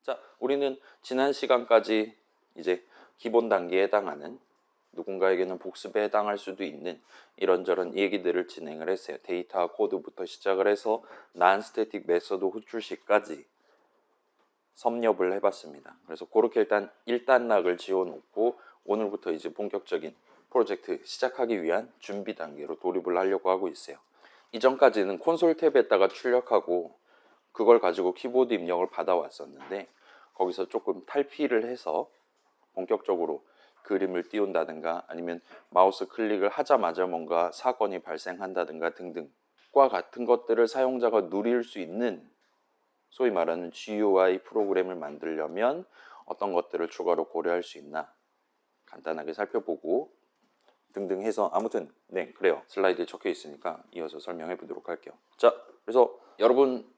자, 우리는 지난 시간까지 이제 기본 단계에 해당하는, 누군가에게는 복습에 해당할 수도 있는 이런저런 얘기들을 진행을 했어요. 데이터 코드부터 시작을 해서 non-static 메소드 호출시까지 섭렵을 해봤습니다. 그래서 그렇게 일단 1단락을 지어놓고 오늘부터 이제 본격적인 프로젝트 시작하기 위한 준비 단계로 돌입을 하려고 하고 있어요. 이전까지는 콘솔 탭에다가 출력하고 그걸 가지고 키보드 입력을 받아왔었는데, 거기서 조금 탈피를 해서 본격적으로 그림을 띄운다든가 아니면 마우스 클릭을 하자마자 뭔가 사건이 발생한다든가 등등과 같은 것들을 사용자가 누릴 수 있는 소위 말하는 GUI 프로그램을 만들려면 어떤 것들을 추가로 고려할 수 있나 간단하게 살펴보고 등등 해서, 아무튼 네, 그래요. 슬라이드에 적혀 있으니까 이어서 설명해 보도록 할게요. 자, 그래서 여러분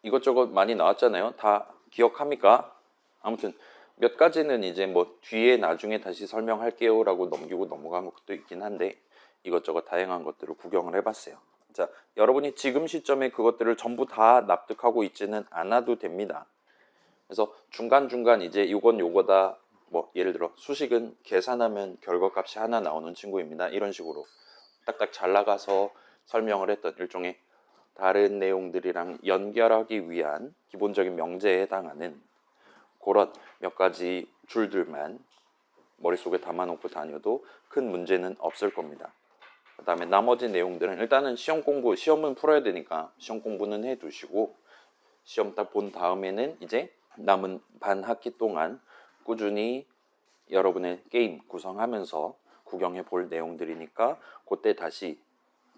이것저것 많이 나왔잖아요. 다 기억합니까? 아무튼 몇 가지는 이제 뭐 뒤에 나중에 다시 설명할게요 라고 넘기고 넘어간 것도 있긴 한데, 이것저것 다양한 것들을 구경을 해봤어요. 자, 여러분이 지금 시점에 그것들을 전부 다 납득하고 있지는 않아도 됩니다. 그래서 중간중간 이제 이건 요거다, 뭐 예를 들어 수식은 계산하면 결과값이 하나 나오는 친구입니다, 이런 식으로 딱딱 잘 나가서 설명을 했던 일종의 다른 내용들이랑 연결하기 위한 기본적인 명제에 해당하는 그런 몇 가지 줄들만 머릿속에 담아놓고 다녀도 큰 문제는 없을 겁니다. 그 다음에 나머지 내용들은 일단은 시험 공부, 시험은 풀어야 되니까 시험 공부는 해두시고, 시험 딱 본 다음에는 이제 남은 반 학기 동안 꾸준히 여러분의 게임 구성하면서 구경해 볼 내용들이니까 그때 다시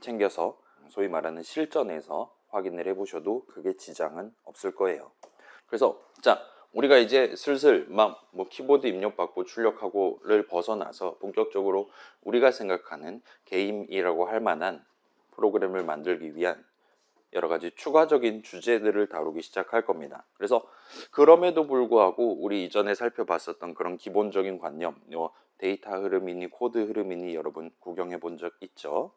챙겨서 소위 말하는 실전에서 확인을 해보셔도 그게 지장은 없을 거예요. 그래서 자, 우리가 이제 슬슬 막 뭐 키보드 입력받고 출력하고를 벗어나서 본격적으로 우리가 생각하는 게임이라고 할 만한 프로그램을 만들기 위한 여러 가지 추가적인 주제들을 다루기 시작할 겁니다. 그래서 그럼에도 불구하고 우리 이전에 살펴봤었던 그런 기본적인 관념, 데이터 흐름이니 코드 흐름이니 여러분 구경해 본 적 있죠?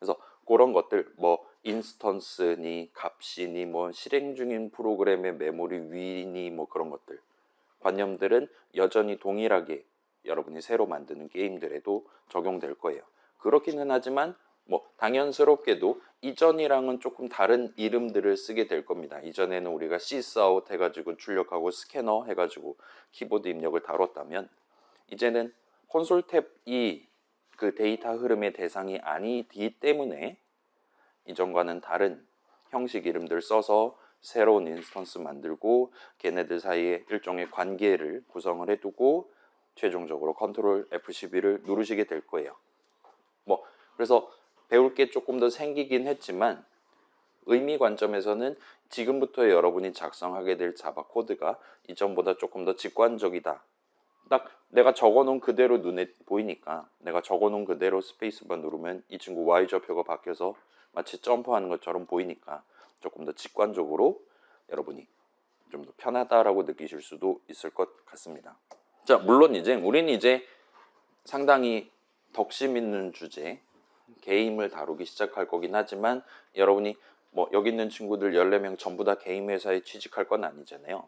그래서 그런 것들, 뭐 인스턴스니 값이니 뭐 실행 중인 프로그램의 메모리 위니 뭐 그런 것들, 관념들은 여전히 동일하게 여러분이 새로 만드는 게임들에도 적용될 거예요. 그렇기는 하지만 뭐 당연스럽게도 이전이랑은 조금 다른 이름들을 쓰게 될 겁니다. 이전에는 우리가 시스아웃 해가지고 출력하고 스캐너 해가지고 키보드 입력을 다뤘다면, 이제는 콘솔 탭이 그 데이터 흐름의 대상이 아니기 때문에 이전과는 다른 형식 이름들 써서 새로운 인스턴스 만들고 걔네들 사이에 일종의 관계를 구성을 해두고 최종적으로 컨트롤 F12를 누르시게 될 거예요. 뭐 그래서 배울 게 조금 더 생기긴 했지만 의미 관점에서는 지금부터 여러분이 작성하게 될 자바 코드가 이전보다 조금 더 직관적이다. 딱 내가 적어놓은 그대로 눈에 보이니까, 내가 적어놓은 그대로 스페이스바 누르면 이 친구 Y좌표가 바뀌어서 마치 점프하는 것처럼 보이니까 조금 더 직관적으로 여러분이 좀 더 편하다라고 느끼실 수도 있을 것 같습니다. 자, 물론 이제 우리는 이제 상당히 덕심 있는 주제 게임을 다루기 시작할 거긴 하지만, 여러분이 뭐 여기 있는 친구들 14명 전부 다 게임 회사에 취직할 건 아니잖아요.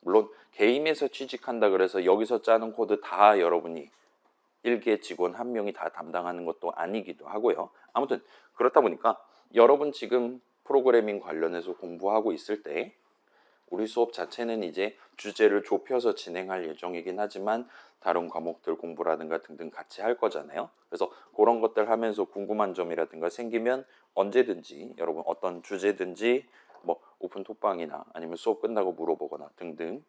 물론 게임에서 취직한다 그래서 여기서 짜는 코드 다 여러분이 일개 직원 한 명이 다 담당하는 것도 아니기도 하고요. 아무튼 그렇다 보니까 여러분 지금 프로그래밍 관련해서 공부하고 있을 때 우리 수업 자체는 이제 주제를 좁혀서 진행할 예정이긴 하지만 다른 과목들 공부라든가 등등 같이 할 거잖아요. 그래서 그런 것들 하면서 궁금한 점이라든가 생기면 언제든지 여러분 어떤 주제든지 뭐 오픈톡방이나 아니면 수업 끝나고 물어보거나 등등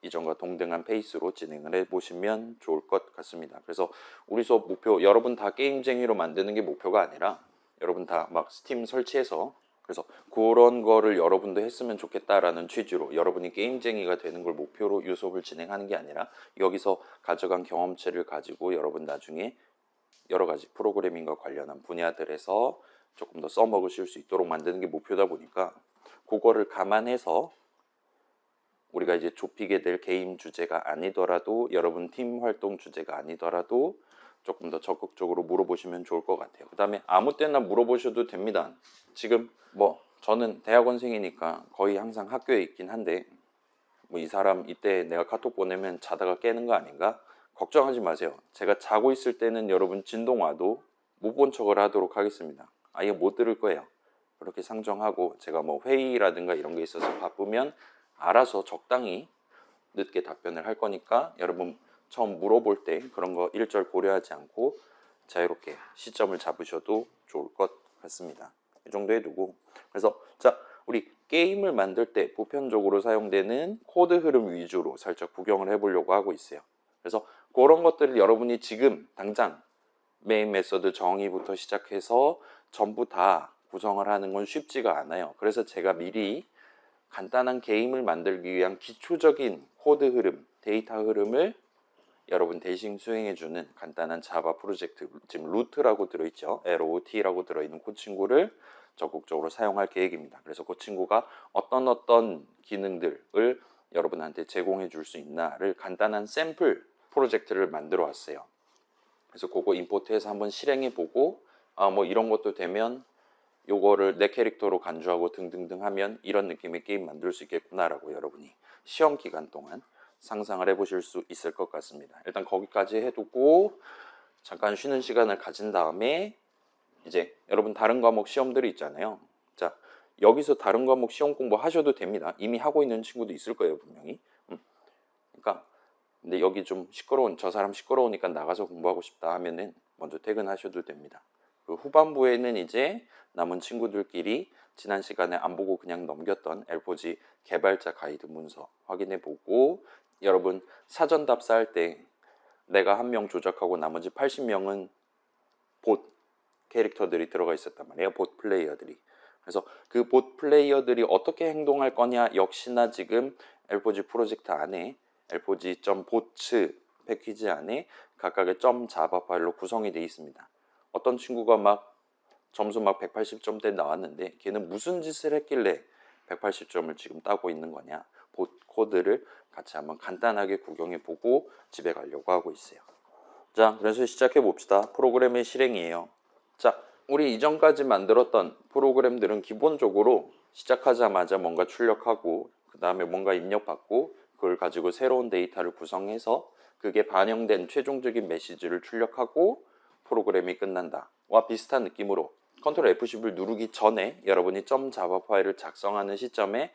이전과 동등한 페이스로 진행을 해보시면 좋을 것 같습니다. 그래서 우리 수업 목표, 여러분 다 게임쟁이로 만드는 게 목표가 아니라 여러분 다 막 스팀 설치해서, 그래서 그런 거를 여러분도 했으면 좋겠다라는 취지로 여러분이 게임쟁이가 되는 걸 목표로 이 수업을 진행하는 게 아니라, 여기서 가져간 경험치를 가지고 여러분 나중에 여러 가지 프로그래밍과 관련한 분야들에서 조금 더 써먹으실 수 있도록 만드는 게 목표다 보니까, 그거를 감안해서 우리가 이제 좁히게 될 게임 주제가 아니더라도, 여러분 팀 활동 주제가 아니더라도 조금 더 적극적으로 물어보시면 좋을 것 같아요. 그 다음에 아무 때나 물어보셔도 됩니다. 지금 뭐 저는 대학원생이니까 거의 항상 학교에 있긴 한데 뭐 이 사람 이때 내가 카톡 보내면 자다가 깨는 거 아닌가? 걱정하지 마세요. 제가 자고 있을 때는 여러분 진동 와도 못 본 척을 하도록 하겠습니다. 아예 못 들을 거예요. 그렇게 상정하고 제가 뭐 회의라든가 이런 게 있어서 바쁘면 알아서 적당히 늦게 답변을 할 거니까 여러분 처음 물어볼 때 그런 거 일절 고려하지 않고 자유롭게 시점을 잡으셔도 좋을 것 같습니다. 이 정도 해두고, 그래서 자, 우리 게임을 만들 때 보편적으로 사용되는 코드 흐름 위주로 살짝 구경을 해보려고 하고 있어요. 그래서 그런 것들을 여러분이 지금 당장 메인 메서드 정의부터 시작해서 전부 다 구성을 하는 건 쉽지가 않아요. 그래서 제가 미리 간단한 게임을 만들기 위한 기초적인 코드 흐름, 데이터 흐름을 여러분 대신 수행해주는 간단한 자바 프로젝트, 지금 루트라고 들어있죠. LOT라고 들어있는 그 친구를 적극적으로 사용할 계획입니다. 그래서 그 친구가 어떤 기능들을 여러분한테 제공해 줄 수 있나를 간단한 샘플 프로젝트를 만들어 왔어요. 그래서 그거 임포트해서 한번 실행해 보고 뭐 이런 것도 되면 요거를 내 캐릭터로 간주하고 등등등 하면 이런 느낌의 게임 만들 수 있겠구나라고 여러분이 시험 기간 동안 상상을 해보실 수 있을 것 같습니다. 일단 거기까지 해두고 잠깐 쉬는 시간을 가진 다음에 이제 여러분 다른 과목 시험들이 있잖아요. 자, 여기서 다른 과목 시험 공부 하셔도 됩니다. 이미 하고 있는 친구도 있을 거예요, 분명히. 그러니까 근데 여기 좀 시끄러운, 저 사람 시끄러우니까 나가서 공부하고 싶다 하면은 먼저 퇴근하셔도 됩니다. 그 후반부에는 이제 남은 친구들끼리 지난 시간에 안 보고 그냥 넘겼던 L4G 개발자 가이드 문서 확인해 보고, 여러분 사전 답사할 때 내가 한 명 조작하고 나머지 80명은 봇 캐릭터들이 들어가 있었단 말이에요. 봇 플레이어들이. 그래서 그 봇 플레이어들이 어떻게 행동할 거냐 역시나 지금 L4G 프로젝트 안에 L4G.bots 패키지 안에 각각의 .java 파일로 구성이 되어 있습니다. 어떤 친구가 막 점수 막 180점대 나왔는데 걔는 무슨 짓을 했길래 180점을 지금 따고 있는 거냐, 봇 코드를 같이 한번 간단하게 구경해 보고 집에 가려고 하고 있어요. 자, 그래서 시작해 봅시다. 프로그램의 실행이에요. 자, 우리 이전까지 만들었던 프로그램들은 기본적으로 시작하자마자 뭔가 출력하고 그 다음에 뭔가 입력받고 그걸 가지고 새로운 데이터를 구성해서 그게 반영된 최종적인 메시지를 출력하고 프로그램이 끝난다 와 비슷한 느낌으로 컨트롤 F10을 누르기 전에 여러분이 .java 파일을 작성하는 시점에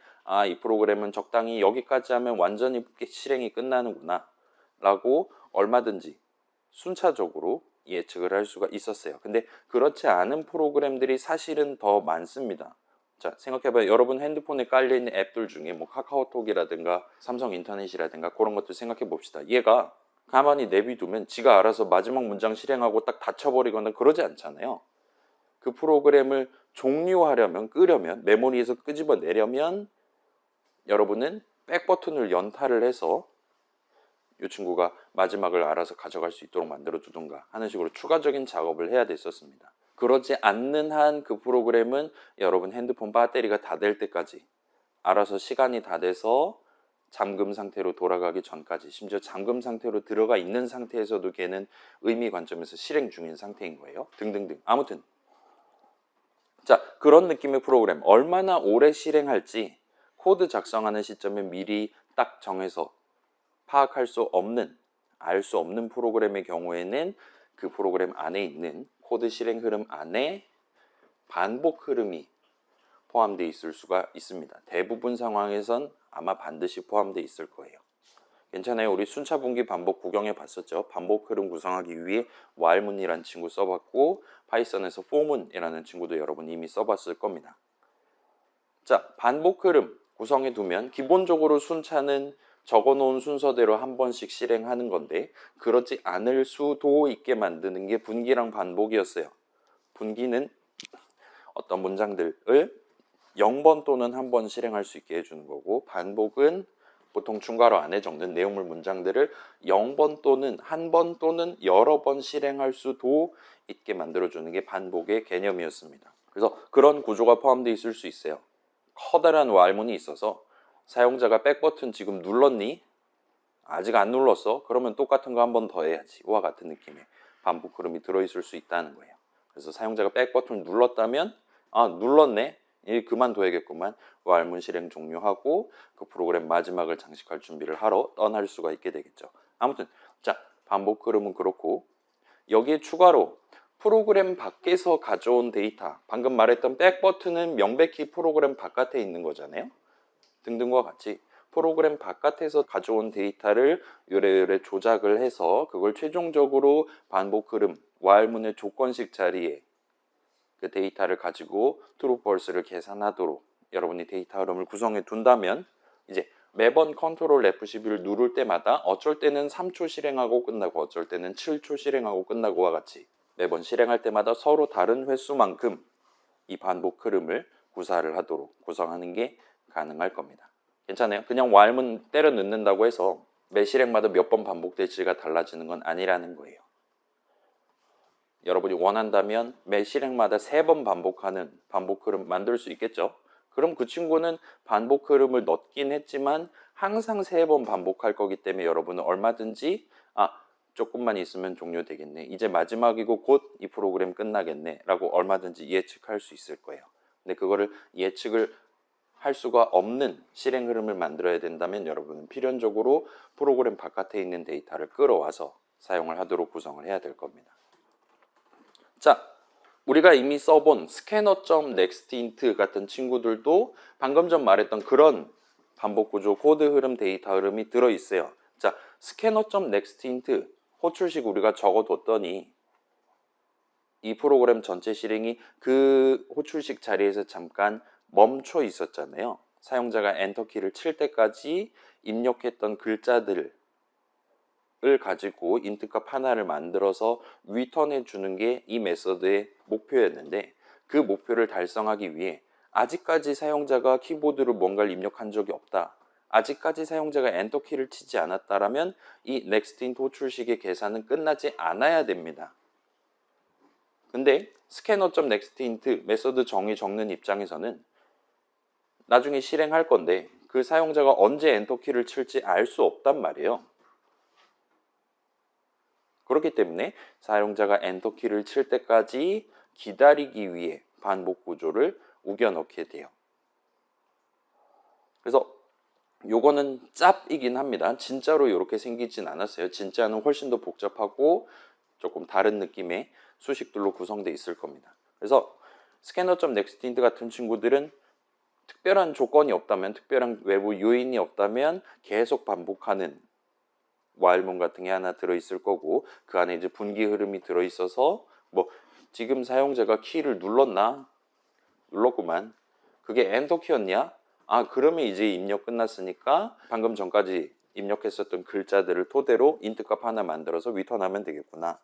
이 프로그램은 적당히 여기까지 하면 완전히 실행이 끝나는구나 라고 얼마든지 순차적으로 예측을 할 수가 있었어요. 근데 그렇지 않은 프로그램들이 사실은 더 많습니다. 자, 생각해봐요. 여러분 핸드폰에 깔려있는 앱들 중에 뭐 카카오톡이라든가 삼성 인터넷이라든가 그런 것들 생각해 봅시다. 얘가 가만히 내비두면 지가 알아서 마지막 문장 실행하고 딱 닫혀버리거나 그러지 않잖아요. 그 프로그램을 종료하려면, 끄려면, 메모리에서 끄집어내려면 여러분은 백 버튼을 연타를 해서 이 친구가 마지막을 알아서 가져갈 수 있도록 만들어 두던가 하는 식으로 추가적인 작업을 해야 됐었습니다. 그러지 않는 한 그 프로그램은 여러분 핸드폰 배터리가 다 될 때까지 알아서 시간이 다 돼서 잠금 상태로 돌아가기 전까지, 심지어 잠금 상태로 들어가 있는 상태에서도 걔는 의미 관점에서 실행 중인 상태인 거예요. 등등등. 아무튼 자, 그런 느낌의 프로그램 얼마나 오래 실행할지 코드 작성하는 시점에 미리 딱 정해서 파악할 수 없는, 알 수 없는 프로그램의 경우에는 그 프로그램 안에 있는 코드 실행 흐름 안에 반복 흐름이 포함되어 있을 수가 있습니다. 대부분 상황에선 아마 반드시 포함되어 있을 거예요. 괜찮아요. 우리 순차 분기 반복 구경해 봤었죠. 반복 흐름 구성하기 위해 while문이라는 친구 써봤고 파이썬에서 for문이라는 친구도 여러분 이미 써봤을 겁니다. 자, 반복 흐름 구성해 두면 기본적으로 순차는 적어놓은 순서대로 한 번씩 실행하는 건데 그렇지 않을 수도 있게 만드는 게 분기랑 반복이었어요. 분기는 어떤 문장들을 0번 또는 한 번 실행할 수 있게 해주는 거고, 반복은 보통 중괄호 안에 적는 내용물 문장들을 0번 또는 한 번 또는 여러 번 실행할 수도 있게 만들어주는 게 반복의 개념이었습니다. 그래서 그런 구조가 포함되어 있을 수 있어요. 커다란 while문이 있어서 사용자가 백버튼 지금 눌렀니? 아직 안 눌렀어? 그러면 똑같은 거 한 번 더 해야지. 와 같은 느낌의 반복 흐름이 들어있을 수 있다는 거예요. 그래서 사용자가 백버튼을 눌렀다면 눌렀네? 그만둬야겠구만. while문 실행 종료하고 그 프로그램 마지막을 장식할 준비를 하러 떠날 수가 있게 되겠죠. 아무튼 자, 반복 흐름은 그렇고 여기에 추가로 프로그램 밖에서 가져온 데이터, 방금 말했던 백 버튼은 명백히 프로그램 바깥에 있는 거잖아요. 등등과 같이 프로그램 바깥에서 가져온 데이터를 요래요래 조작을 해서 그걸 최종적으로 반복 흐름, while문의 조건식 자리에 그 데이터를 가지고 true, false를 계산하도록 여러분이 데이터 흐름을 구성해 둔다면 이제 매번 컨트롤 F11을 누를 때마다 어쩔 때는 3초 실행하고 끝나고 어쩔 때는 7초 실행하고 끝나고와 같이 매번 실행할 때마다 서로 다른 횟수만큼 이 반복 흐름을 구사를 하도록 구성하는 게 가능할 겁니다. 괜찮아요? 그냥 while문 때려 넣는다고 해서 매 실행마다 몇 번 반복될지가 달라지는 건 아니라는 거예요. 여러분이 원한다면 매 실행마다 3번 반복하는 반복 흐름 만들 수 있겠죠? 그럼 그 친구는 반복 흐름을 넣긴 했지만 항상 3번 반복할 거기 때문에 여러분은 얼마든지 조금만 있으면 종료되겠네. 이제 마지막이고 곧 이 프로그램 끝나겠네. 라고 얼마든지 예측할 수 있을 거예요. 근데 그거를 예측을 할 수가 없는 실행 흐름을 만들어야 된다면 여러분은 필연적으로 프로그램 바깥에 있는 데이터를 끌어와서 사용을 하도록 구성을 해야 될 겁니다. 자, 우리가 이미 써본 scanner.nextInt 같은 친구들도 방금 전 말했던 그런 반복 구조, 코드 흐름, 데이터 흐름이 들어있어요. 자, scanner.nextInt 호출식 우리가 적어뒀더니 이 프로그램 전체 실행이 그 호출식 자리에서 잠깐 멈춰 있었잖아요. 사용자가 엔터키를 칠 때까지 입력했던 글자들을 가지고 인트값 하나를 만들어서 리턴해 주는 게 이 메서드의 목표였는데 그 목표를 달성하기 위해 아직까지 사용자가 키보드로 뭔가를 입력한 적이 없다. 아직까지 사용자가 엔터키를 치지 않았다라면 이 nextInt 호출식의 계산은 끝나지 않아야 됩니다. 근데 scanner.nextInt 메서드 정의 적는 입장에서는 나중에 실행할 건데 그 사용자가 언제 엔터키를 칠지 알 수 없단 말이에요. 그렇기 때문에 사용자가 엔터키를 칠 때까지 기다리기 위해 반복 구조를 우겨 넣게 돼요. 그래서 요거는 짭이긴 합니다. 진짜로 이렇게 생기진 않았어요. 진짜는 훨씬 더 복잡하고 조금 다른 느낌의 수식들로 구성되어 있을 겁니다. 그래서 scanner.nextInt 같은 친구들은 특별한 조건이 없다면, 특별한 외부 요인이 없다면 계속 반복하는 while문 같은 게 하나 들어있을 거고 그 안에 이제 분기 흐름이 들어있어서 뭐 지금 사용자가 키를 눌렀구만. 그게 엔터키였냐? 그러면 이제 입력 끝났으니까 방금 전까지 입력했었던 글자들을 토대로 인트값 하나 만들어서 리턴하면 되겠구나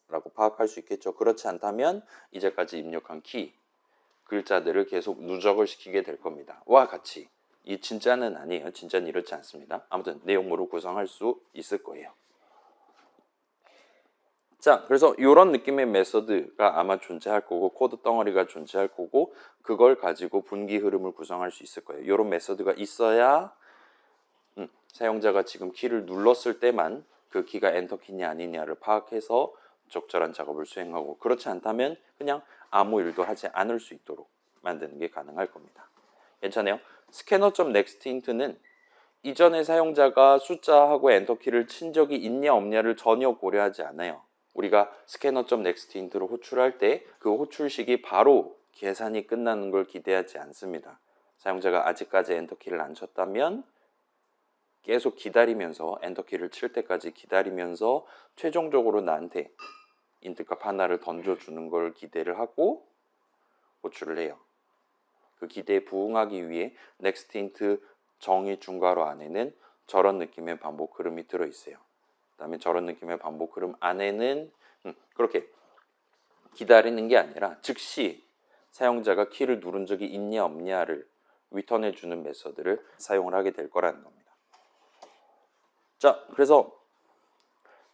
라고 파악할 수 있겠죠. 그렇지 않다면 이제까지 입력한 키, 글자들을 계속 누적을 시키게 될 겁니다. 와 같이. 이 진짜는 아니에요. 진짜는 이렇지 않습니다. 아무튼 내용물을 구성할 수 있을 거예요. 자, 그래서 이런 느낌의 메서드가 아마 존재할 거고 코드 덩어리가 존재할 거고 그걸 가지고 분기 흐름을 구성할 수 있을 거예요. 이런 메서드가 있어야 사용자가 지금 키를 눌렀을 때만 그 키가 엔터키냐 아니냐를 파악해서 적절한 작업을 수행하고 그렇지 않다면 그냥 아무 일도 하지 않을 수 있도록 만드는 게 가능할 겁니다. 괜찮아요? scanner.nextInt는 이전에 사용자가 숫자하고 엔터키를 친 적이 있냐 없냐를 전혀 고려하지 않아요. 우리가 scanner.nextInt로 호출할 때 그 호출식이 바로 계산이 끝나는 걸 기대하지 않습니다. 사용자가 아직까지 엔터키를 안 쳤다면 계속 기다리면서 엔터키를 칠 때까지 기다리면서 최종적으로 나한테 인트값 하나를 던져주는 걸 기대를 하고 호출을 해요. 그 기대에 부응하기 위해 nextInt 정의 중괄호 안에는 저런 느낌의 반복 흐름이 들어있어요. 그 다음에 저런 느낌의 반복 흐름 안에는 그렇게 기다리는 게 아니라 즉시 사용자가 키를 누른 적이 있냐 없냐를 리턴해 주는 메서드를 사용을 하게 될 거라는 겁니다. 자, 그래서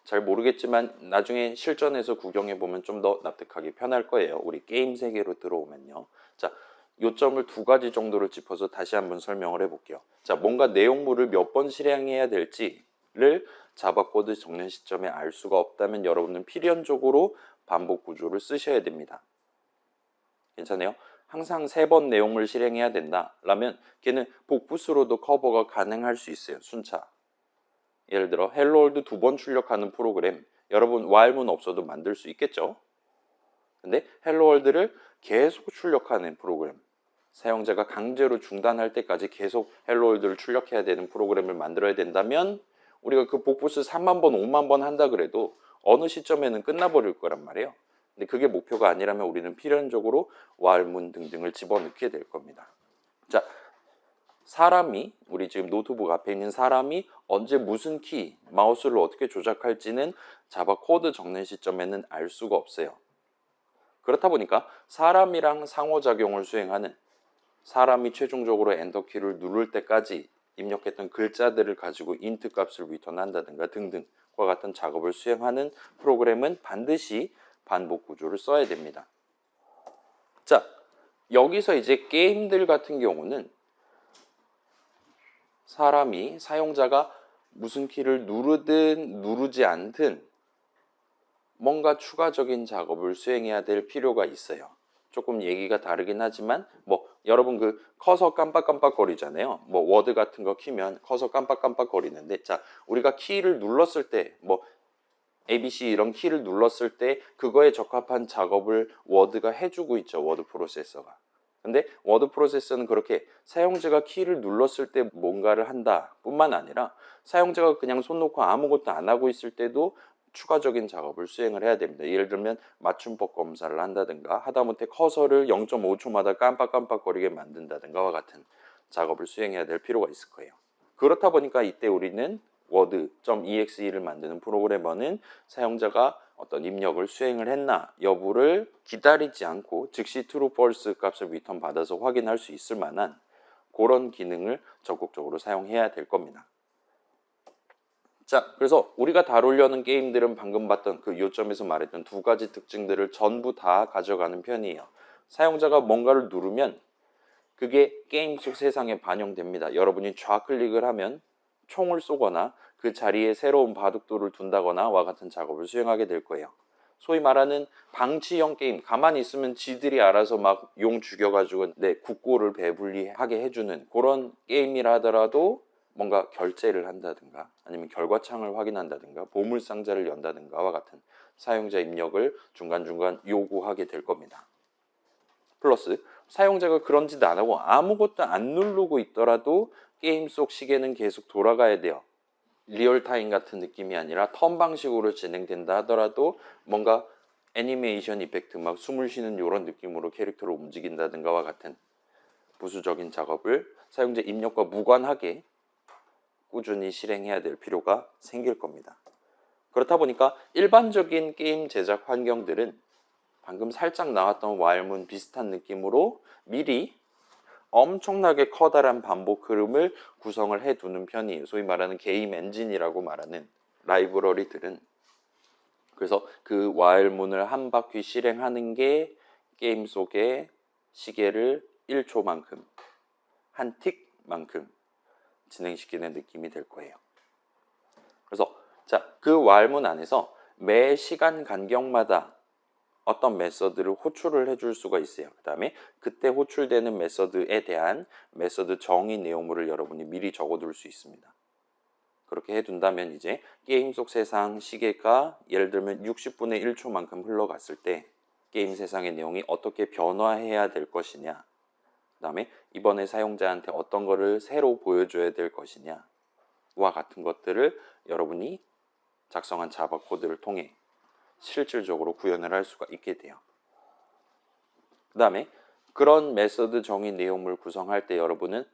잘 모르겠지만 나중에 실전에서 구경해 보면 좀 더 납득하기 편할 거예요. 우리 게임 세계로 들어오면요. 자, 요점을 2가지 정도를 짚어서 다시 한번 설명을 해볼게요. 자, 뭔가 내용물을 몇 번 실행해야 될지를 자바 코드 적는 시점에 알 수가 없다면 여러분은 필연적으로 반복 구조를 쓰셔야 됩니다. 괜찮아요? 항상 3번 내용을 실행해야 된다 라면 걔는 복붙으로도 커버가 가능할 수 있어요. 순차. 예를 들어 헬로 월드 2번 출력하는 프로그램 여러분 while문 없어도 만들 수 있겠죠. 근데 헬로 월드를 계속 출력하는 프로그램, 사용자가 강제로 중단할 때까지 계속 헬로 월드를 출력해야 되는 프로그램을 만들어야 된다면 우리가 그 복붙을 3만 번, 5만 번 한다 그래도 어느 시점에는 끝나버릴 거란 말이에요. 근데 그게 목표가 아니라면 우리는 필연적으로 while문 등등을 집어넣게 될 겁니다. 자, 사람이 우리 지금 노트북 앞에 있는 사람이 언제 무슨 키, 마우스를 어떻게 조작할지는 자바 코드 적는 시점에는 알 수가 없어요. 그렇다 보니까 사람이랑 상호작용을 수행하는, 사람이 최종적으로 엔터키를 누를 때까지 입력했던 글자들을 가지고 인트 값을 리턴한다든가 등등과 같은 작업을 수행하는 프로그램은 반드시 반복 구조를 써야 됩니다. 자, 여기서 이제 게임들 같은 경우는 사람이, 사용자가 무슨 키를 누르든 누르지 않든 뭔가 추가적인 작업을 수행해야 될 필요가 있어요. 조금 얘기가 다르긴 하지만 여러분 그 커서 깜빡깜빡거리잖아요. 워드 같은 거 키면 커서 깜빡깜빡거리는데, 자, 우리가 키를 눌렀을 때 ABC 이런 키를 눌렀을 때 그거에 적합한 작업을 워드가 해주고 있죠. 워드 프로세서가. 근데 워드 프로세서는 그렇게 사용자가 키를 눌렀을 때 뭔가를 한다 뿐만 아니라 사용자가 그냥 손 놓고 아무것도 안 하고 있을 때도 추가적인 작업을 수행을 해야 됩니다. 예를 들면 맞춤법 검사를 한다든가 하다못해 커서를 0.5초마다 깜빡깜빡거리게 만든다든가와 같은 작업을 수행해야 될 필요가 있을 거예요. 그렇다 보니까 이때 우리는 word.exe를 만드는 프로그래머는 사용자가 어떤 입력을 수행을 했나 여부를 기다리지 않고 즉시 true, false 값을 리턴 받아서 확인할 수 있을 만한 그런 기능을 적극적으로 사용해야 될 겁니다. 자, 그래서 우리가 다루려는 게임들은 방금 봤던 그 요점에서 말했던 2가지 특징들을 전부 다 가져가는 편이에요. 사용자가 뭔가를 누르면 그게 게임 속 세상에 반영됩니다. 여러분이 좌클릭을 하면 총을 쏘거나 그 자리에 새로운 바둑돌을 둔다거나와 같은 작업을 수행하게 될 거예요. 소위 말하는 방치형 게임, 가만히 있으면 지들이 알아서 막 용 죽여가지고 내 국고를 배불리하게 해주는 그런 게임이라 하더라도 뭔가 결제를 한다든가 아니면 결과창을 확인한다든가 보물상자를 연다든가와 같은 사용자 입력을 중간중간 요구하게 될 겁니다. 플러스 사용자가 그런 짓 안 하고 아무것도 안 누르고 있더라도 게임 속 시계는 계속 돌아가야 돼요. 리얼타임 같은 느낌이 아니라 턴 방식으로 진행된다 하더라도 뭔가 애니메이션 이펙트 막 숨을 쉬는 이런 느낌으로 캐릭터를 움직인다든가와 같은 부수적인 작업을 사용자 입력과 무관하게 꾸준히 실행해야 될 필요가 생길 겁니다. 그렇다 보니까 일반적인 게임 제작 환경들은 방금 살짝 나왔던 while문 비슷한 느낌으로 미리 엄청나게 커다란 반복 흐름을 구성을 해두는 편이에요. 소위 말하는 게임 엔진이라고 말하는 라이브러리들은. 그래서 그 while문을 한 바퀴 실행하는 게 게임 속의 시계를 1초만큼, 한 틱만큼 진행시키는 느낌이 될 거예요. 그래서 자, 그 while문 안에서 매 시간 간격마다 어떤 메서드를 호출을 해줄 수가 있어요. 그 다음에 그때 호출되는 메서드에 대한 메서드 정의 내용물을 여러분이 미리 적어둘 수 있습니다. 그렇게 해둔다면 이제 게임 속 세상 시계가 예를 들면 60분의 1초만큼 흘러갔을 때 게임 세상의 내용이 어떻게 변화해야 될 것이냐, 그 다음에 이번에 사용자한테 어떤 거를 새로 보여줘야 될 것이냐와 같은 것들을 여러분이 작성한 자바 코드를 통해 실질적으로 구현을 할 수가 있게 돼요. 그 다음에 그런 메서드 정의 내용물 구성할 때 여러분은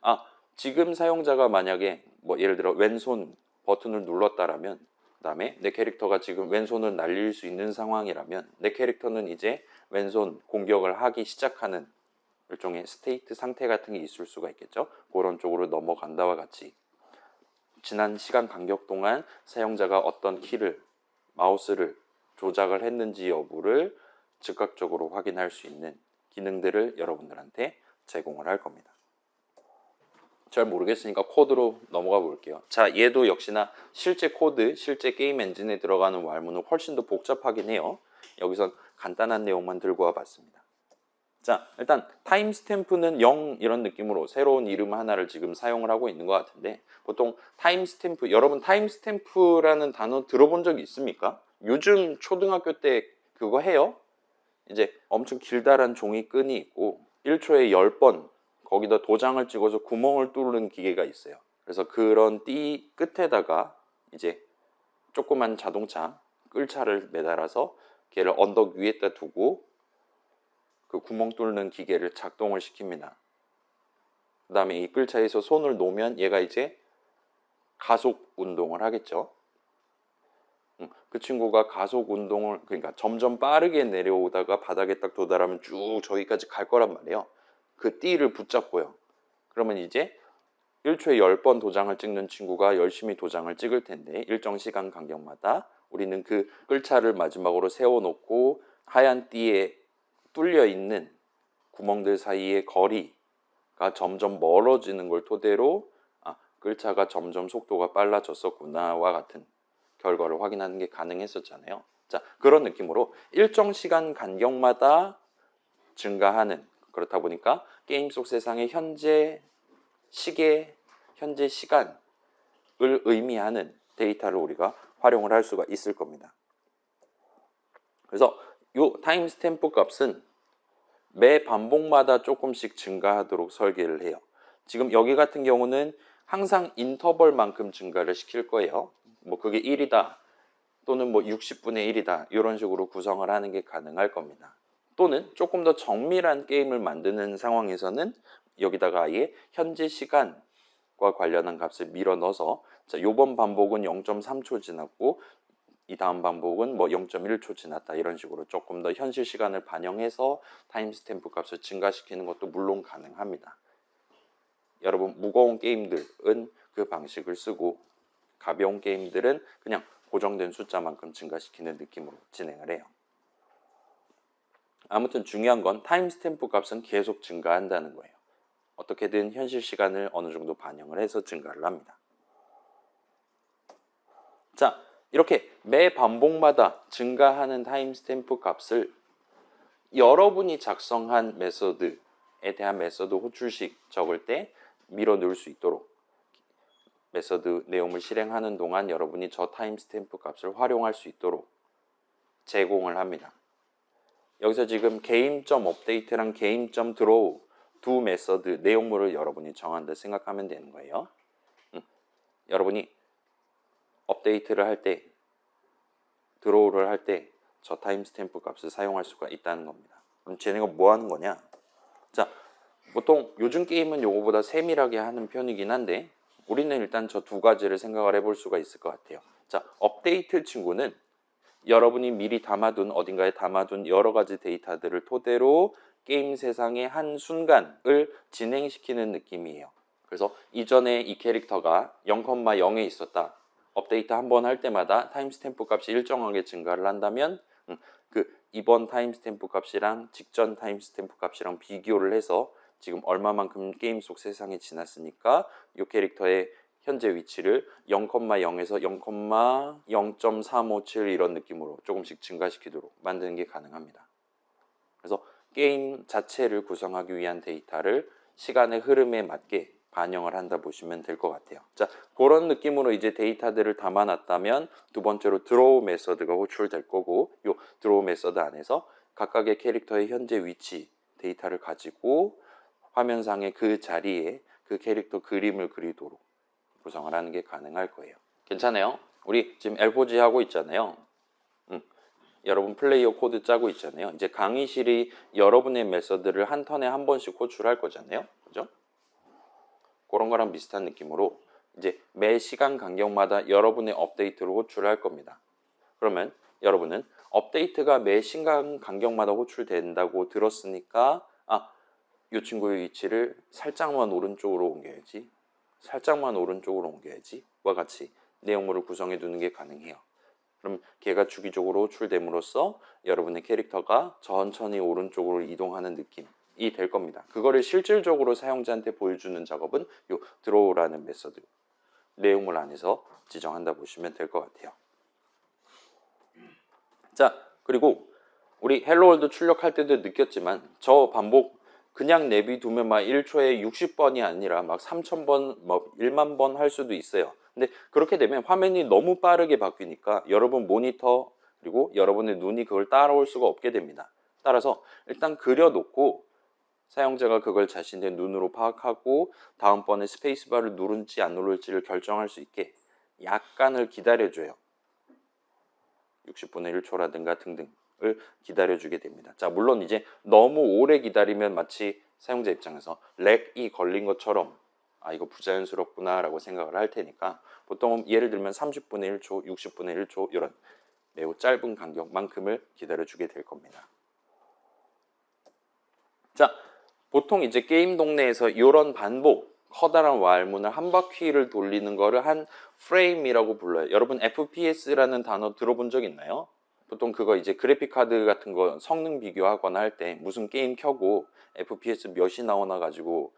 지금 사용자가 만약에 예를 들어 왼손 버튼을 눌렀다라면, 그 다음에 내 캐릭터가 지금 왼손을 날릴 수 있는 상황이라면 내 캐릭터는 이제 왼손 공격을 하기 시작하는 일종의 스테이트 상태 같은 게 있을 수가 있겠죠. 그런 쪽으로 넘어간다와 같이 지난 시간 간격 동안 사용자가 어떤 키를, 마우스를 조작을 했는지 여부를 즉각적으로 확인할 수 있는 기능들을 여러분들한테 제공을 할 겁니다. 잘 모르겠으니까 코드로 넘어가 볼게요. 자, 얘도 역시나 실제 코드, 실제 게임 엔진에 들어가는 while문은 훨씬 더 복잡하긴 해요. 여기선 간단한 내용만 들고 와봤습니다. 자, 일단 타임스탬프는 0 이런 느낌으로 새로운 이름 하나를 지금 사용을 하고 있는 것 같은데, 보통 타임스탬프, 여러분 타임스탬프라는 단어 들어본 적 있습니까? 요즘 초등학교 때 그거 해요? 이제 엄청 길다란 종이끈이 있고 1초에 10번 거기다 도장을 찍어서 구멍을 뚫는 기계가 있어요. 그래서 그런 띠 끝에다가 이제 조그만 자동차 끌차를 매달아서 걔를 언덕 위에다 두고 그 구멍 뚫는 기계를 작동을 시킵니다. 그 다음에 이 끌차에서 손을 놓으면 얘가 이제 가속 운동을 하겠죠. 그 친구가 가속 운동을, 그러니까 점점 빠르게 내려오다가 바닥에 딱 도달하면 쭉 저기까지 갈 거란 말이에요. 그 띠를 붙잡고요. 그러면 이제 1초에 10번 도장을 찍는 친구가 열심히 도장을 찍을 텐데, 일정 시간 간격마다 우리는 그 끌차를 마지막으로 세워놓고 하얀 띠에 뚫려 있는 구멍들 사이의 거리가 점점 멀어지는 걸 토대로 끌차가 점점 속도가 빨라졌었구나와 같은 결과를 확인하는 게 가능했었잖아요. 자, 그런 느낌으로 일정 시간 간격마다 증가하는, 그렇다 보니까 게임 속 세상의 현재 시계, 현재 시간을 의미하는 데이터를 우리가 활용을 할 수가 있을 겁니다. 그래서 이 타임스탬프 값은 매 반복마다 조금씩 증가하도록 설계를 해요. 지금 여기 같은 경우는 항상 인터벌만큼 증가를 시킬 거예요. 뭐 그게 1이다 또는 뭐 60분의 1이다 이런 식으로 구성을 하는 게 가능할 겁니다. 또는 조금 더 정밀한 게임을 만드는 상황에서는 여기다가 아예 현재 시간과 관련한 값을 밀어 넣어서, 자, 요번 반복은 0.3초 지났고 이 다음 반복은 뭐 0.1초 지났다 이런 식으로 조금 더 현실 시간을 반영해서 타임스탬프 값을 증가시키는 것도 물론 가능합니다. 여러분 무거운 게임들은 그 방식을 쓰고 가벼운 게임들은 그냥 고정된 숫자만큼 증가시키는 느낌으로 진행을 해요. 아무튼 중요한 건 타임스탬프 값은 계속 증가한다는 거예요. 어떻게든 현실 시간을 어느 정도 반영을 해서 증가를 합니다. 자, 이렇게 매 반복마다 증가하는 타임스탬프 값을 여러분이 작성한 메서드에 대한 메서드 호출식 적을 때 밀어 넣을 수 있도록 메서드 내용을 실행하는 동안 여러분이 저 타임스탬프 값을 활용할 수 있도록 제공을 합니다. 여기서 지금 game.update랑 game.draw 두 메서드 내용물을 여러분이 정한다 생각하면 되는 거예요. 여러분이 업데이트를 할 때, 드로우를 할 때 저 타임스탬프 값을 사용할 수가 있다는 겁니다. 그럼 쟤네가 뭐 하는 거냐? 자, 보통 요즘 게임은 요거보다 세밀하게 하는 편이긴 한데 우리는 일단 저 두 가지를 생각을 해볼 수가 있을 것 같아요. 자, 업데이트 친구는 여러분이 미리 담아둔, 어딘가에 담아둔 여러 가지 데이터들을 토대로 게임 세상의 한 순간을 진행시키는 느낌이에요. 그래서 이전에 이 캐릭터가 0,0에 있었다. 업데이트 한 번 할 때마다 타임스탬프 값이 일정하게 증가를 한다면 그 이번 타임스탬프 값이랑 직전 타임스탬프 값이랑 비교를 해서 지금 얼마만큼 게임 속 세상에 지났으니까 이 캐릭터의 현재 위치를 0,0에서 0,0.357 이런 느낌으로 조금씩 증가시키도록 만드는 게 가능합니다. 그래서 게임 자체를 구성하기 위한 데이터를 시간의 흐름에 맞게 반영을 한다 보시면 될 것 같아요. 자, 그런 느낌으로 이제 데이터들을 담아놨다면 두 번째로 드로우 메서드가 호출될 거고, 이 드로우 메서드 안에서 각각의 캐릭터의 현재 위치 데이터를 가지고 화면상의 그 자리에 그 캐릭터 그림을 그리도록 구성을 하는 게 가능할 거예요. 괜찮아요? 우리 지금 L4G 하고 있잖아요. 여러분 플레이어 코드 짜고 있잖아요. 이제 강의실이 여러분의 메서드를 한 턴에 한 번씩 호출할 거잖아요. 그죠? 그런 거랑 비슷한 느낌으로 이제 매 시간 간격마다 여러분의 업데이트를 호출할 겁니다. 그러면 여러분은 업데이트가 매 시간 간격마다 호출된다고 들었으니까 이 친구의 위치를 살짝만 오른쪽으로 옮겨야지, 살짝만 오른쪽으로 옮겨야지 와 같이 내용물을 구성해 두는 게 가능해요. 그럼 걔가 주기적으로 호출됨으로써 여러분의 캐릭터가 천천히 오른쪽으로 이동하는 느낌이 될 겁니다. 그거를 실질적으로 사용자한테 보여주는 작업은 이 드로우라는 메서드 내용물 안에서 지정한다 보시면 될 것 같아요. 자, 그리고 우리 헬로월드 출력할 때도 느꼈지만 저 반복 그냥 내비두면 막 1초에 60번이 아니라 막 3000번, 뭐 1만 번 할 수도 있어요. 근데 그렇게 되면 화면이 너무 빠르게 바뀌니까 여러분 모니터 그리고 여러분의 눈이 그걸 따라올 수가 없게 됩니다. 따라서 일단 그려놓고 사용자가 그걸 자신의 눈으로 파악하고 다음번에 스페이스바를 누른지 안 누를지를 결정할 수 있게 약간을 기다려줘요. 60분의 1초라든가 등등을 기다려주게 됩니다. 자, 물론 이제 너무 오래 기다리면 마치 사용자 입장에서 렉이 걸린 것처럼 아, 이거 부자연스럽구나 라고 생각을 할 테니까 보통 예를 들면 30분의 1초, 60분의 1초 이런 매우 짧은 간격만큼을 기다려주게 될 겁니다. 자, 보통 이제 게임 동네에서 이런 반복 커다란 왈문을 한 바퀴를 돌리는 거를 한 프레임이라고 불러요. 여러분 FPS라는 단어 들어본 적 있나요? 보통 그거 이제 그래픽 카드 같은 거 성능 비교하거나 할 때 무슨 게임 켜고 FPS 몇이 나오나 가지고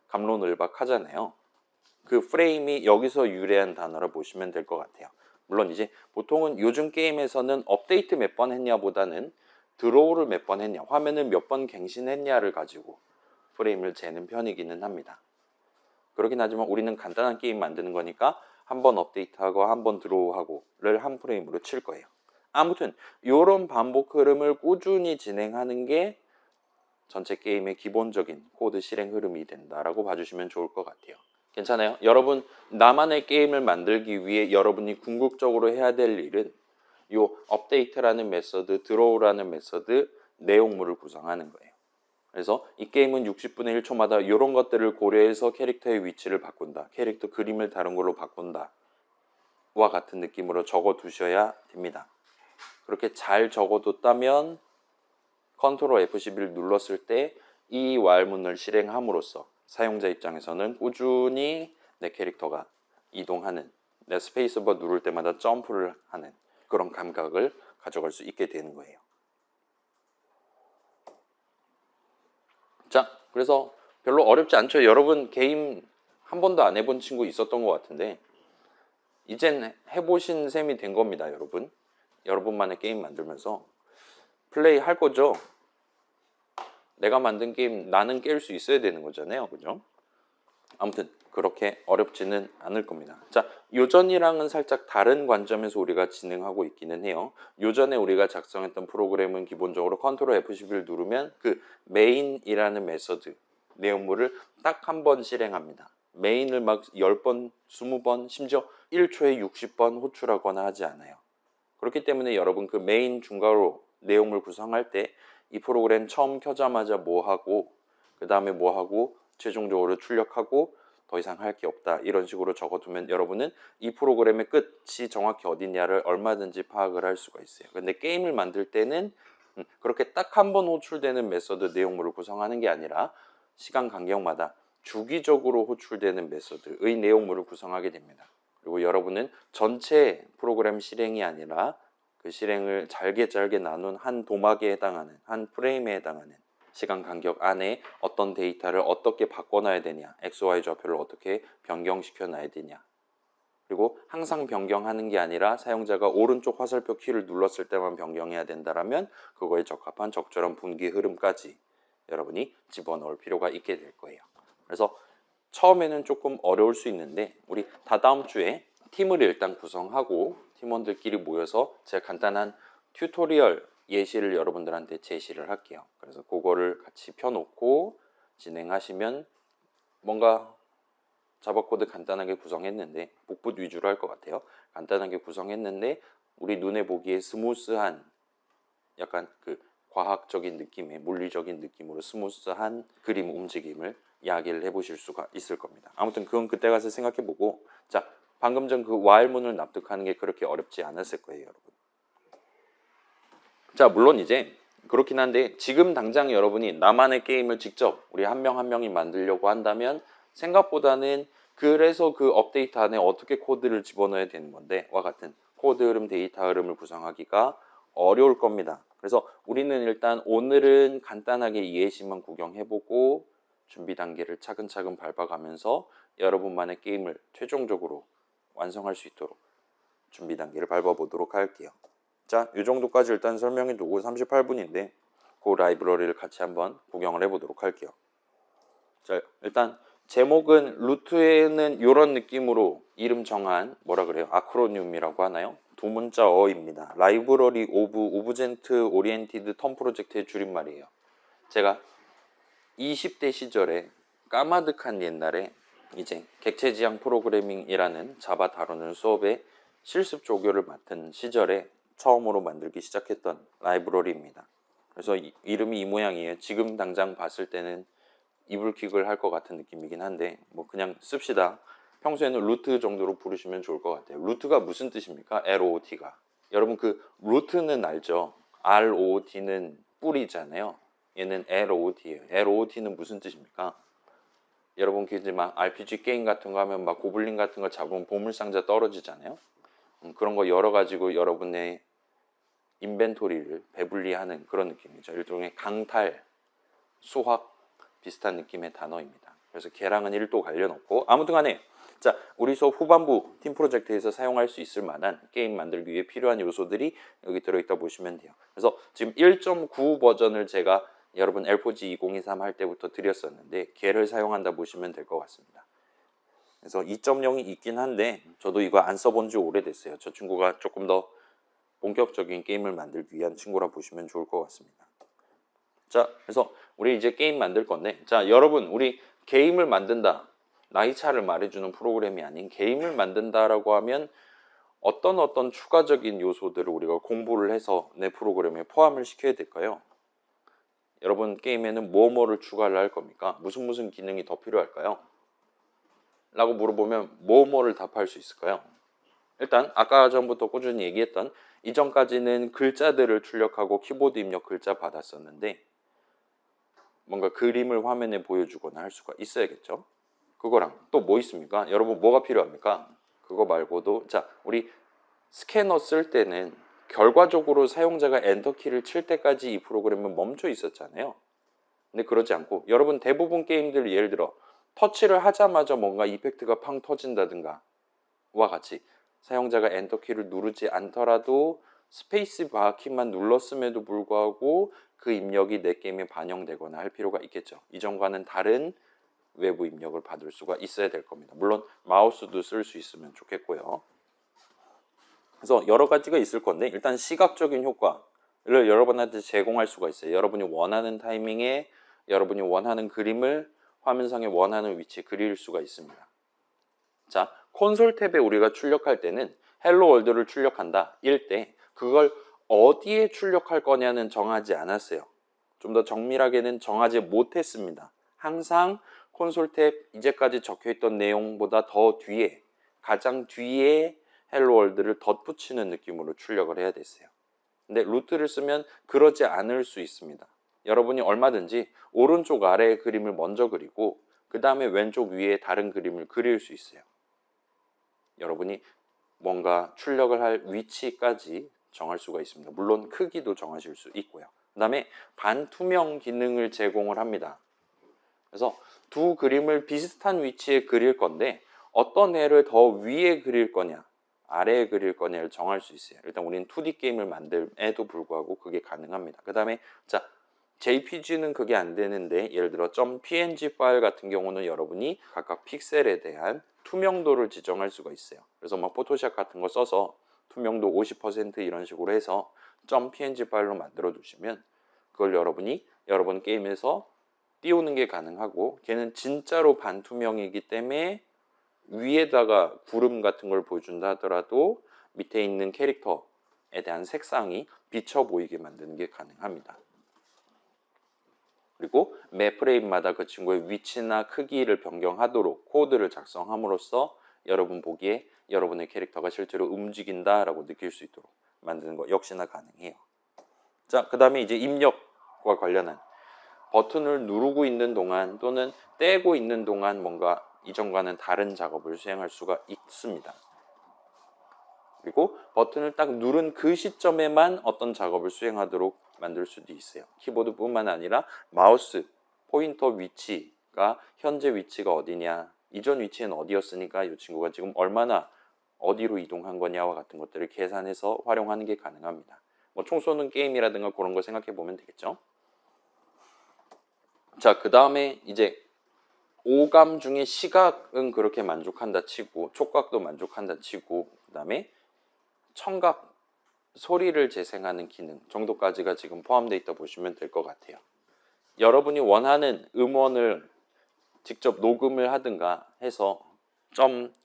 갑론을박 하잖아요. 그 프레임이 여기서 유래한 단어라 보시면 될 것 같아요. 물론 이제 보통은 요즘 게임에서는 업데이트 몇 번 했냐 보다는 드로우를 몇 번 했냐, 화면을 몇 번 갱신했냐를 가지고 프레임을 재는 편이기는 합니다. 그렇긴 하지만 우리는 간단한 게임 만드는 거니까 한 번 업데이트하고 한 번 드로우하고를 한 프레임으로 칠 거예요. 아무튼 이런 반복 흐름을 꾸준히 진행하는 게 전체 게임의 기본적인 코드 실행 흐름이 된다라고 봐주시면 좋을 것 같아요. 괜찮아요? 여러분 나만의 게임을 만들기 위해 여러분이 궁극적으로 해야 될 일은 이 업데이트라는 메서드, 드로우라는 메서드, 내용물을 구성하는 거예요. 그래서 이 게임은 60분의 1초마다 이런 것들을 고려해서 캐릭터의 위치를 바꾼다. 캐릭터 그림을 다른 걸로 바꾼다. 와 같은 느낌으로 적어 두셔야 됩니다. 그렇게 잘 적어뒀다면 컨트롤 F11을 눌렀을 때 이 왈문을 실행함으로써 사용자 입장에서는 꾸준히 내 캐릭터가 이동하는, 내 스페이스바 누를 때마다 점프를 하는 그런 감각을 가져갈 수 있게 되는 거예요. 자, 그래서 별로 어렵지 않죠. 여러분 게임 한 번도 안 해본 친구 있었던 것 같은데 이젠 해보신 셈이 된 겁니다. 여러분만의 게임 만들면서 플레이 할 거죠. 내가 만든 게임 나는 깰 수 있어야 되는 거잖아요. 그죠? 아무튼 그렇게 어렵지는 않을 겁니다. 자, 요전이랑은 살짝 다른 관점에서 우리가 진행하고 있기는 해요. 요전에 우리가 작성했던 프로그램은 기본적으로 컨트롤 F11을 누르면 그 메인이라는 메서드 내용물을 딱 한 번 실행합니다. 메인을 막 10번, 20번, 심지어 1초에 60번 호출하거나 하지 않아요. 그렇기 때문에 여러분 그 메인 중괄호 내용물 구성할 때 이 프로그램 처음 켜자마자 뭐 하고 그 다음에 뭐 하고 최종적으로 출력하고 더 이상 할 게 없다 이런 식으로 적어두면 여러분은 이 프로그램의 끝이 정확히 어디냐를 얼마든지 파악을 할 수가 있어요. 근데 게임을 만들 때는 그렇게 딱 한 번 호출되는 메서드 내용물을 구성하는 게 아니라 시간 간격마다 주기적으로 호출되는 메서드의 내용물을 구성하게 됩니다. 그리고 여러분은 전체 프로그램 실행이 아니라 그 실행을 잘게 나눈 한 도막에 해당하는 한 프레임에 해당하는 시간 간격 안에 어떤 데이터를 어떻게 바꿔놔야 되냐, XY 좌표를 어떻게 변경시켜 놔야 되냐, 그리고 항상 변경하는 게 아니라 사용자가 오른쪽 화살표 키를 눌렀을 때만 변경해야 된다라면 그거에 적합한 적절한 분기 흐름까지 여러분이 집어넣을 필요가 있게 될 거예요. 그래서 처음에는 조금 어려울 수 있는데 우리 다다음 주에 팀을 일단 구성하고 팀원들끼리 모여서 제가 간단한 튜토리얼 예시를 여러분들한테 제시를 할게요. 그래서 그거를 같이 펴놓고 진행하시면 뭔가 자바 코드 간단하게 구성했는데 복붙 위주로 할 것 같아요. 간단하게 구성했는데 우리 눈에 보기에 스무스한 약간 그 과학적인 느낌의 물리적인 느낌으로 스무스한 그림 움직임을 이야기를 해보실 수가 있을 겁니다. 아무튼 그건 그때 가서 생각해보고 자 방금 전 그 와일문을 납득하는 게 그렇게 어렵지 않았을 거예요, 여러분. 자 물론 이제 그렇긴 한데 지금 당장 여러분이 나만의 게임을 직접 우리 한 명 한 명이 만들려고 한다면 생각보다는 그래서 그 업데이트 안에 어떻게 코드를 집어넣어야 되는 건데 와 같은 코드 흐름, 데이터 흐름을 구성하기가 어려울 겁니다. 그래서 우리는 일단 오늘은 간단하게 예시만 구경해보고 준비 단계를 차근차근 밟아가면서 여러분만의 게임을 최종적으로 완성할 수 있도록 준비 단계를 밟아보도록 할게요. 자, 이 정도까지 일단 설명해 두고 38분인데 그 라이브러리를 같이 한번 구경을 해보도록 할게요. 자, 일단 제목은 루트에는 이런 느낌으로 이름 정한 뭐라 그래요? 아크로늄이라고 하나요? 두 문자어입니다. 라이브러리 오브 오브젝트 오리엔티드 텀 프로젝트의 줄임말이에요. 제가 20대 시절에 까마득한 옛날에 이제 객체지향 프로그래밍이라는 자바 다루는 수업에 실습 조교를 맡은 시절에 처음으로 만들기 시작했던 라이브러리입니다. 그래서 이름이 이 모양이에요. 지금 당장 봤을 때는 이불킥을 할 것 같은 느낌이긴 한데 뭐 그냥 씁시다. 평소에는 루트 정도로 부르시면 좋을 것 같아요. 루트가 무슨 뜻입니까? ROT가. 여러분 그 루트는 알죠? ROT는 뿌리잖아요. 얘는 LOT예요. LOT는 무슨 뜻입니까? 여러분 그 이제 막 RPG 게임 같은 거 하면 막 고블린 같은 거 잡으면 보물상자 떨어지잖아요. 그런 거 열어 가지고 여러분의 인벤토리를 배분리하는 그런 느낌이죠. 일종의 강탈, 수확 비슷한 느낌의 단어입니다. 그래서 걔랑은 1도 관련 없고 아무튼 간에 자, 우리 수업 후반부 팀 프로젝트에서 사용할 수 있을 만한 게임 만들기 위해 필요한 요소들이 여기 들어있다 보시면 돼요. 그래서 지금 1.9 버전을 제가 여러분 L4G 2023 할 때부터 드렸었는데 걔를 사용한다 보시면 될 것 같습니다. 그래서 2.0이 있긴 한데 저도 이거 안 써본 지 오래됐어요. 저 친구가 조금 더 본격적인 게임을 만들기 위한 친구라 보시면 좋을 것 같습니다. 자, 그래서 우리 이제 게임 만들 건데 자, 여러분 우리 게임을 만든다. 나이 차를 말해주는 프로그램이 아닌 게임을 만든다라고 하면 어떤 추가적인 요소들을 우리가 공부를 해서 내 프로그램에 포함을 시켜야 될까요? 여러분 게임에는 뭐를 추가를 할 겁니까? 무슨 기능이 더 필요할까요? 라고 물어보면 뭐를 답할 수 있을까요? 일단 아까 전부터 꾸준히 얘기했던 이전까지는 글자들을 출력하고 키보드 입력 글자 받았었는데 뭔가 그림을 화면에 보여주거나 할 수가 있어야겠죠. 그거랑 또 뭐 있습니까? 여러분 뭐가 필요합니까? 그거 말고도 자, 우리 스캐너 쓸 때는 결과적으로 사용자가 엔터키를 칠 때까지 이 프로그램은 멈춰 있었잖아요. 근데 그러지 않고 여러분 대부분 게임들 예를 들어 터치를 하자마자 뭔가 이펙트가 팡 터진다든가 와 같이 사용자가 엔터키를 누르지 않더라도 스페이스 바 키만 눌렀음에도 불구하고 그 입력이 내 게임에 반영되거나 할 필요가 있겠죠. 이전과는 다른 외부 입력을 받을 수가 있어야 될 겁니다. 물론 마우스도 쓸 수 있으면 좋겠고요. 그래서 여러 가지가 있을 건데 일단 시각적인 효과를 여러분한테 제공할 수가 있어요. 여러분이 원하는 타이밍에 여러분이 원하는 그림을 화면상에 원하는 위치에 그릴 수가 있습니다. 자, 콘솔 탭에 우리가 출력할 때는 헬로 월드를 출력한다 일 때 그걸 어디에 출력할 거냐는 정하지 않았어요. 좀 더 정밀하게는 정하지 못했습니다. 항상 콘솔 탭 이제까지 적혀있던 내용보다 더 뒤에 가장 뒤에 헬로 월드를 덧붙이는 느낌으로 출력을 해야 됐어요. 근데 루트를 쓰면 그러지 않을 수 있습니다. 여러분이 얼마든지 오른쪽 아래의 그림을 먼저 그리고 그 다음에 왼쪽 위에 다른 그림을 그릴 수 있어요. 여러분이 뭔가 출력을 할 위치까지 정할 수가 있습니다. 물론 크기도 정하실 수 있고요. 그 다음에 반투명 기능을 제공을 합니다. 그래서 두 그림을 비슷한 위치에 그릴 건데 어떤 애를 더 위에 그릴 거냐 아래에 그릴 거냐를 정할 수 있어요. 일단 우리는 2D 게임을 만들에도 불구하고 그게 가능합니다. 그 다음에 자, JPG는 그게 안 되는데 예를 들어 .png 파일 같은 경우는 여러분이 각각 픽셀에 대한 투명도를 지정할 수가 있어요. 그래서 막 포토샵 같은 거 써서 투명도 50% 이런 식으로 해서 .png 파일로 만들어 두시면 그걸 여러분이 여러분 게임에서 띄우는 게 가능하고 걔는 진짜로 반투명이기 때문에 위에다가 구름 같은 걸 보여준다 하더라도 밑에 있는 캐릭터에 대한 색상이 비쳐 보이게 만드는 게 가능합니다. 그리고 매 프레임마다 그 친구의 위치나 크기를 변경하도록 코드를 작성함으로써 여러분 보기에 여러분의 캐릭터가 실제로 움직인다라고 느낄 수 있도록 만드는 것 역시나 가능해요. 자, 그 다음에 이제 입력과 관련한 버튼을 누르고 있는 동안 또는 떼고 있는 동안 뭔가 이전과는 다른 작업을 수행할 수가 있습니다. 그리고 버튼을 딱 누른 그 시점에만 어떤 작업을 수행하도록 만들 수도 있어요. 키보드뿐만 아니라 마우스, 포인터 위치가 현재 위치가 어디냐 이전 위치는 어디였으니까 이 친구가 지금 얼마나 어디로 이동한 거냐와 같은 것들을 계산해서 활용하는 게 가능합니다. 뭐 총 쏘는 게임이라든가 그런 거 생각해 보면 되겠죠. 자, 그 다음에 이제 오감 중에 시각은 그렇게 만족한다 치고 촉각도 만족한다 치고 그 다음에 청각, 소리를 재생하는 기능 정도까지가 지금 포함되어 있다 보시면 될 것 같아요. 여러분이 원하는 음원을 직접 녹음을 하든가 해서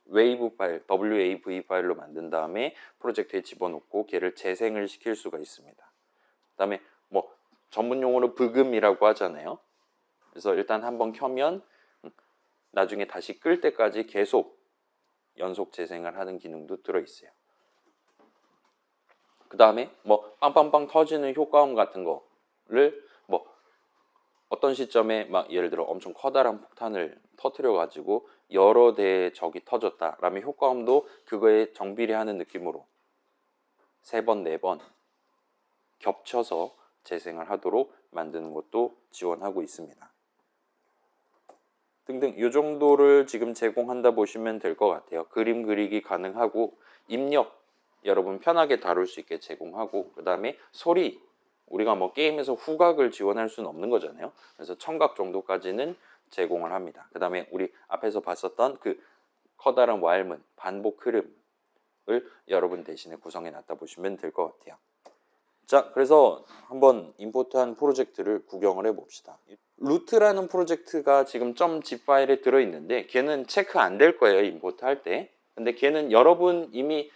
웨이브 파일, WAV 파일로 만든 다음에 프로젝트에 집어넣고 걔를 재생을 시킬 수가 있습니다. 그 다음에 뭐 전문 용어로 브금이라고 하잖아요. 그래서 일단 한번 켜면 나중에 다시 끌 때까지 계속 연속 재생을 하는 기능도 들어있어요. 그 다음에 뭐 빵빵빵 터지는 효과음 같은 거를 뭐 어떤 시점에 막 예를 들어 엄청 커다란 폭탄을 터뜨려 가지고 여러 대의 적이 터졌다라면 효과음도 그거에 정비례하는 느낌으로 3번, 4번 겹쳐서 재생을 하도록 만드는 것도 지원하고 있습니다. 등등 이 정도를 지금 제공한다 보시면 될 것 같아요. 그림 그리기 가능하고 입력 여러분 편하게 다룰 수 있게 제공하고 그 다음에 소리 우리가 뭐 게임에서 후각을 지원할 수는 없는 거잖아요. 그래서 청각 정도까지는 제공을 합니다. 그 다음에 우리 앞에서 봤었던 그 커다란 와일문 반복 흐름을 여러분 대신에 구성해 놨다 보시면 될 것 같아요. 자, 그래서 한번 임포트한 프로젝트를 구경을 해봅시다. 루트라는 프로젝트가 지금 .zip 파일에 들어있는데 걔는 체크 안 될 거예요, 임포트 할 때. 근데 걔는 여러분 이미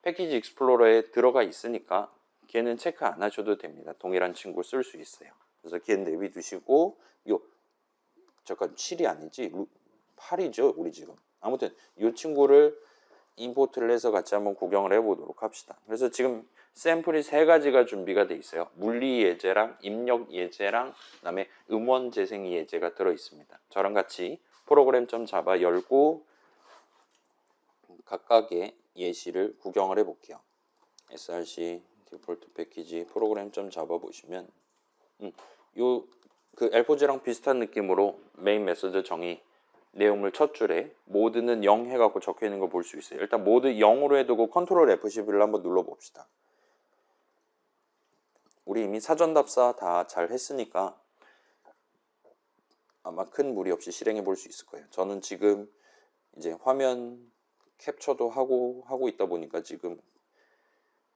패키지 익스플로러에 들어가 있으니까 걔는 체크 안 하셔도 됩니다. 동일한 친구 쓸 수 있어요. 그래서 걔는 내비두시고 잠깐 7이 아니지 8이죠 우리 지금. 아무튼 이 친구를 임포트를 해서 같이 한번 구경을 해보도록 합시다. 그래서 지금 샘플이 3가지가 준비가 돼 있어요. 물리 예제랑 입력 예제랑 그다음에 음원 재생 예제가 들어 있습니다. 저랑 같이 프로그램.java 열고 각각의 예시를 구경을 해볼게요. src 디폴트 패키지 프로그램.java 보시면 그 L4G랑 비슷한 느낌으로 메인 메서드 정의 내용물 첫 줄에 모드는 0 해갖고 적혀 있는 거 볼 수 있어요. 일단 모드 0으로 해두고 컨트롤 F11을 한번 눌러봅시다. 우리 이미 사전 답사 다 잘 했으니까 아마 큰 무리 없이 실행해 볼 수 있을 거예요. 저는 지금 이제 화면 캡처도 하고 있다 보니까 지금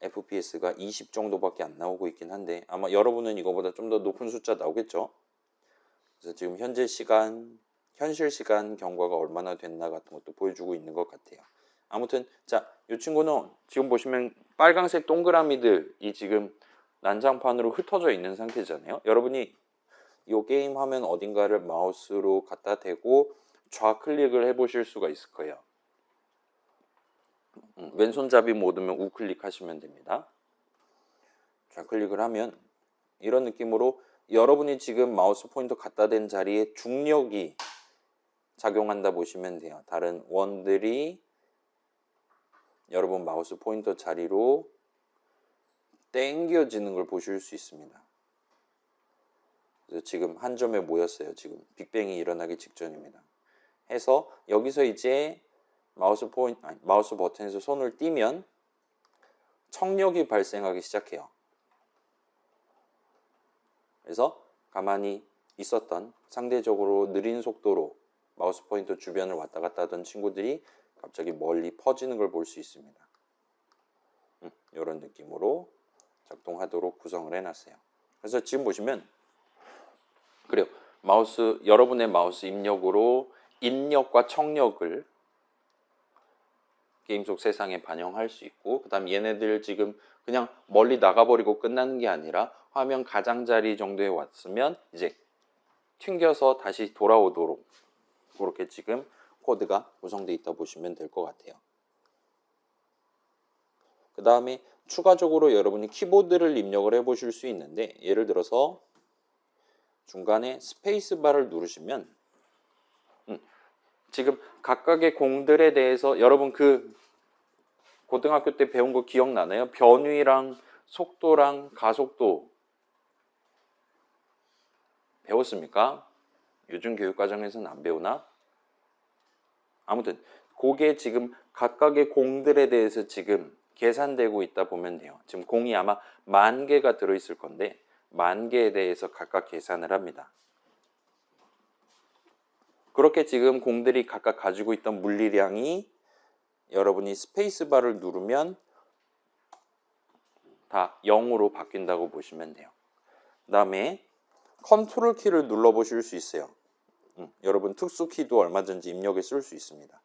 FPS가 20 정도밖에 안 나오고 있긴 한데 아마 여러분은 이거보다 좀 더 높은 숫자 나오겠죠. 그래서 지금 현실 시간 경과가 얼마나 됐나 같은 것도 보여주고 있는 것 같아요. 아무튼 자, 이 친구는 지금 보시면 빨간색 동그라미들이 지금 난장판으로 흩어져 있는 상태잖아요. 여러분이 이 게임 화면 어딘가를 마우스로 갖다 대고 좌클릭을 해보실 수가 있을 거예요. 왼손잡이 모드면 우클릭 하시면 됩니다. 좌클릭을 하면 이런 느낌으로 여러분이 지금 마우스 포인터 갖다 댄 자리에 중력이 작용한다 보시면 돼요. 다른 원들이 여러분 마우스 포인터 자리로 당겨지는 걸 보실 수 있습니다. 그래서 지금 한 점에 모였어요. 지금 빅뱅이 일어나기 직전입니다. 해서 여기서 이제 마우스 버튼에서 손을 띄면 청력이 발생하기 시작해요. 그래서 가만히 있었던 상대적으로 느린 속도로 마우스 포인터 주변을 왔다 갔다 하던 친구들이 갑자기 멀리 퍼지는 걸 볼 수 있습니다. 이런 느낌으로 작동하도록 구성을 해놨어요. 그래서 지금 보시면 그래요. 여러분의 마우스 입력으로 인력과 청력을 게임 속 세상에 반영할 수 있고 그 다음 얘네들 지금 그냥 멀리 나가버리고 끝나는 게 아니라 화면 가장자리 정도에 왔으면 이제 튕겨서 다시 돌아오도록 그렇게 지금 코드가 구성되어 있다 보시면 될 것 같아요. 그 다음에 추가적으로 여러분이 키보드를 입력을 해 보실 수 있는데 예를 들어서 중간에 스페이스바를 누르시면 지금 각각의 공들에 대해서 여러분 그 고등학교 때 배운 거 기억나나요? 변위랑 속도랑 가속도 배웠습니까? 요즘 교육과정에서는 안 배우나? 아무튼 그게 지금 각각의 공들에 대해서 지금 계산되고 있다 보면 돼요. 지금 공이 아마 10,000개가 들어있을 건데 10,000개에 대해서 각각 계산을 합니다. 그렇게 지금 공들이 각각 가지고 있던 물리량이 여러분이 스페이스바를 누르면 다 0으로 바뀐다고 보시면 돼요. 그 다음에 컨트롤 키를 눌러 보실 수 있어요. 여러분 특수 키도 얼마든지 입력에 쓸 수 있습니다.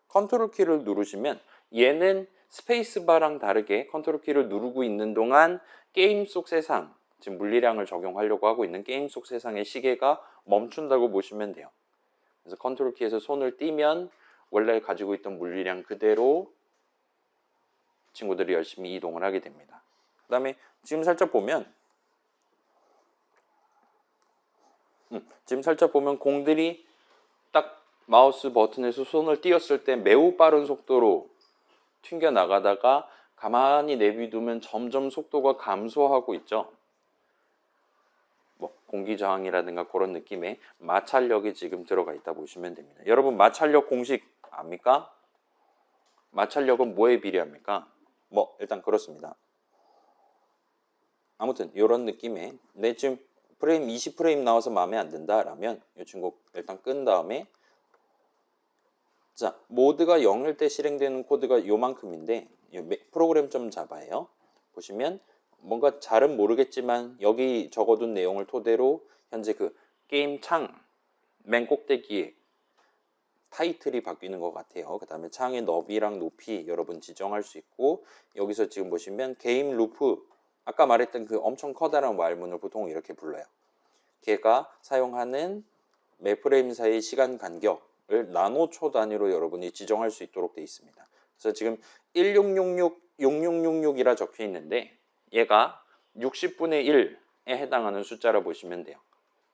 컨트롤 키를 누르시면 얘는 스페이스바랑 다르게 컨트롤 키를 누르고 있는 동안 게임 속 세상, 지금 물리량을 적용하려고 하고 있는 게임 속 세상의 시계가 멈춘다고 보시면 돼요. 그래서 컨트롤 키에서 손을 띄면 원래 가지고 있던 물리량 그대로 친구들이 열심히 이동을 하게 됩니다. 그 다음에 지금 살짝 보면 공들이 딱 마우스 버튼에서 손을 띄었을 때 매우 빠른 속도로 튕겨 나가다가 가만히 내비두면 점점 속도가 감소하고 있죠. 뭐 공기 저항이라든가 그런 느낌의 마찰력이 지금 들어가 있다 보시면 됩니다. 여러분 마찰력 공식 압니까? 마찰력은 뭐에 비례합니까? 뭐 일단 그렇습니다. 아무튼 이런 느낌의 내 지금 프레임 20프레임 나와서 마음에 안 든다 라면 이 친구 일단 끈 다음에 자 모드가 0일 때 실행되는 코드가 요만큼인데 프로그램 좀 잡아요. 보시면 뭔가 잘은 모르겠지만 여기 적어둔 내용을 토대로 현재 그 게임 창 맨 꼭대기에 타이틀이 바뀌는 것 같아요. 그 다음에 창의 너비랑 높이 여러분 지정할 수 있고 여기서 지금 보시면 게임 루프 아까 말했던 그 엄청 커다란 말문을 보통 이렇게 불러요. 걔가 사용하는 매 프레임 사이의 시간 간격을 나노초 단위로 여러분이 지정할 수 있도록 되어 있습니다. 그래서 지금 6666이라 적혀 있는데 얘가 60분의 1에 해당하는 숫자라 보시면 돼요.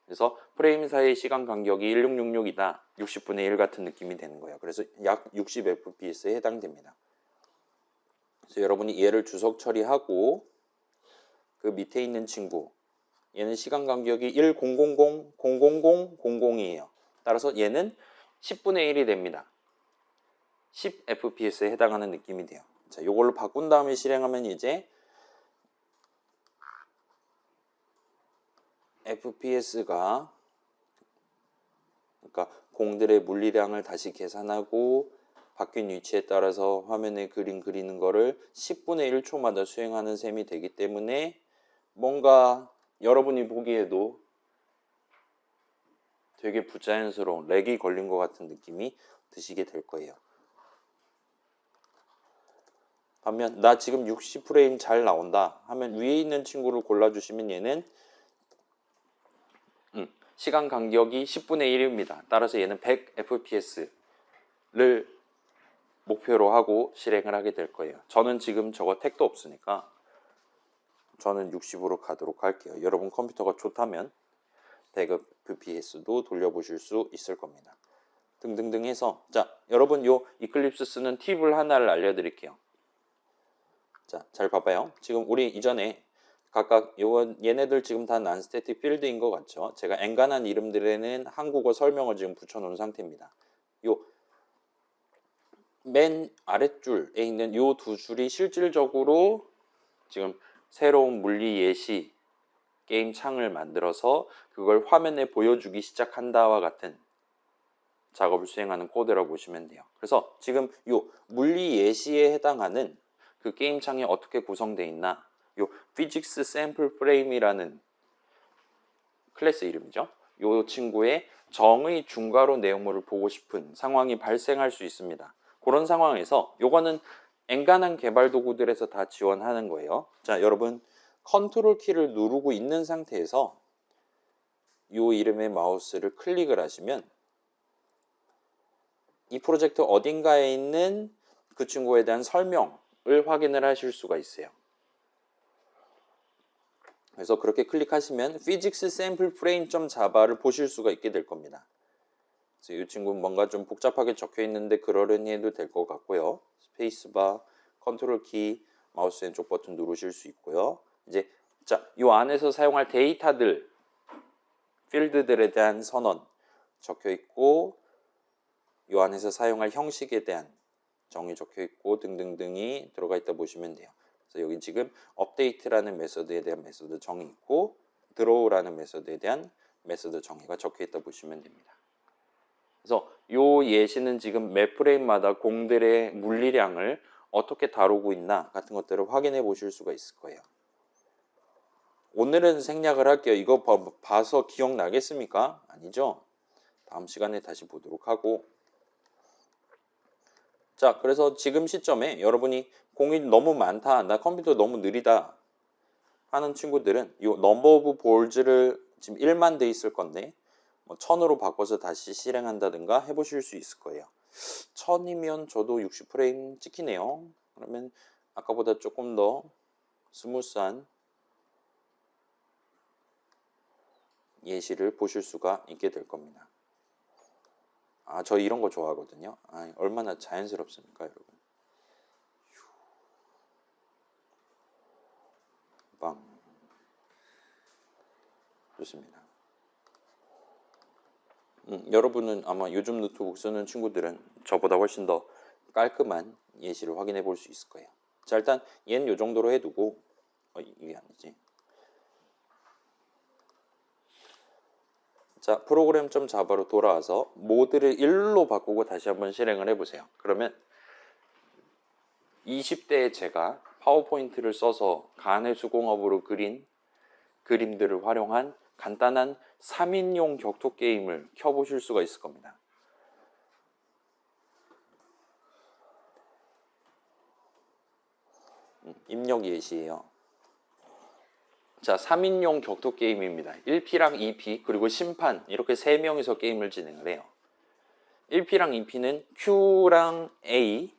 그래서 프레임 사이의 시간 간격이 1666이다. 60분의 1 같은 느낌이 되는 거예요. 그래서 약 60fps에 해당됩니다. 그래서 여러분이 얘를 주석 처리하고 그 밑에 있는 친구 얘는 시간 간격이 1000,000,000이에요. 따라서 얘는 10분의 1이 됩니다. 10fps에 해당하는 느낌이 돼요. 자, 이걸로 바꾼 다음에 실행하면 이제 FPS가 그러니까 공들의 물리량을 다시 계산하고 바뀐 위치에 따라서 화면에 그림 그리는 거를 10분의 1초마다 수행하는 셈이 되기 때문에 뭔가 여러분이 보기에도 되게 부자연스러운 렉이 걸린 것 같은 느낌이 드시게 될 거예요. 반면 나 지금 60프레임 잘 나온다 하면 위에 있는 친구를 골라주시면 얘는 시간 간격이 10분의 1입니다. 따라서 얘는 100fps를 목표로 하고 실행을 하게 될 거예요. 저는 지금 저거 택도 없으니까 저는 60으로 가도록 할게요. 여러분 컴퓨터가 좋다면 100fps도 돌려보실 수 있을 겁니다. 등등등 해서 자 여러분 요 이클립스 쓰는 팁을 하나를 알려드릴게요. 자 잘 봐봐요. 지금 우리 이전에 각각 얘네들 지금 다 난스태틱 필드인 것 같죠? 제가 엔간한 이름들에는 한국어 설명을 지금 붙여놓은 상태입니다. 요 맨 아랫줄에 있는 요 두 줄이 실질적으로 지금 새로운 물리 예시 게임 창을 만들어서 그걸 화면에 보여주기 시작한다와 같은 작업을 수행하는 코드라고 보시면 돼요. 그래서 지금 요 물리 예시에 해당하는 그 게임 창이 어떻게 구성되어 있나 요 Physics Sample Frame이라는 클래스 이름이죠. 요 친구의 정의 중괄호 내용물을 보고 싶은 상황이 발생할 수 있습니다. 그런 상황에서 요거는 엔간한 개발 도구들에서 다 지원하는 거예요. 자, 여러분 컨트롤 키를 누르고 있는 상태에서 요 이름의 마우스를 클릭을 하시면 이 프로젝트 어딘가에 있는 그 친구에 대한 설명을 확인을 하실 수가 있어요. 그래서 그렇게 클릭하시면 Physics Sample Frame.java를 보실 수가 있게 될 겁니다. 그래서 이 친구는 뭔가 좀 복잡하게 적혀 있는데 그러려니 해도 될 것 같고요. 스페이스바, 컨트롤 키, 마우스 왼쪽 버튼 누르실 수 있고요. 이제 자, 이 안에서 사용할 데이터들, 필드들에 대한 선언 적혀 있고 이 안에서 사용할 형식에 대한 정의 적혀 있고 등등등이 들어가 있다 보시면 돼요. 그래서 여기 지금 업데이트라는 메서드에 대한 메서드 정의 있고 드로우라는 메서드에 대한 메서드 정의가 적혀 있다 보시면 됩니다. 그래서 이 예시는 지금 매 프레임마다 공들의 물리량을 어떻게 다루고 있나 같은 것들을 확인해 보실 수가 있을 거예요. 오늘은 생략을 할게요. 이거 봐서 기억나겠습니까? 아니죠? 다음 시간에 다시 보도록 하고. 자, 그래서 지금 시점에 여러분이 공이 너무 많다, 나 컴퓨터 너무 느리다 하는 친구들은 이 넘버 오브 볼즈를 지금 1만 돼 있을 건데 뭐 1000으로 바꿔서 다시 실행한다든가 해보실 수 있을 거예요. 1000이면 저도 60프레임 찍히네요. 그러면 아까보다 조금 더 스무스한 예시를 보실 수가 있게 될 겁니다. 아, 저 이런 거 좋아하거든요. 아, 얼마나 자연스럽습니까, 여러분? 빵. 좋습니다. 여러분은 아마 요즘 노트북 쓰는 친구들은 저보다 훨씬 더 깔끔한 예시를 확인해 볼 수 있을 거예요. 자, 일단 얘는 요 정도로 해두고 이게 아니지. 자, 프로그램 점 자바로 돌아와서 모드를 1로 바꾸고 다시 한번 실행을 해보세요. 그러면 20대에 제가 파워포인트를 써서 간의 수공업으로 그린 그림들을 활용한 간단한 3인용 격투 게임을 켜보실 수가 있을 겁니다. 입력 예시예요. 자, 3인용 격투 게임입니다. 1P랑 2P 그리고 심판 이렇게 3명이서 게임을 진행을 해요. 1P랑 2P는 Q랑 A,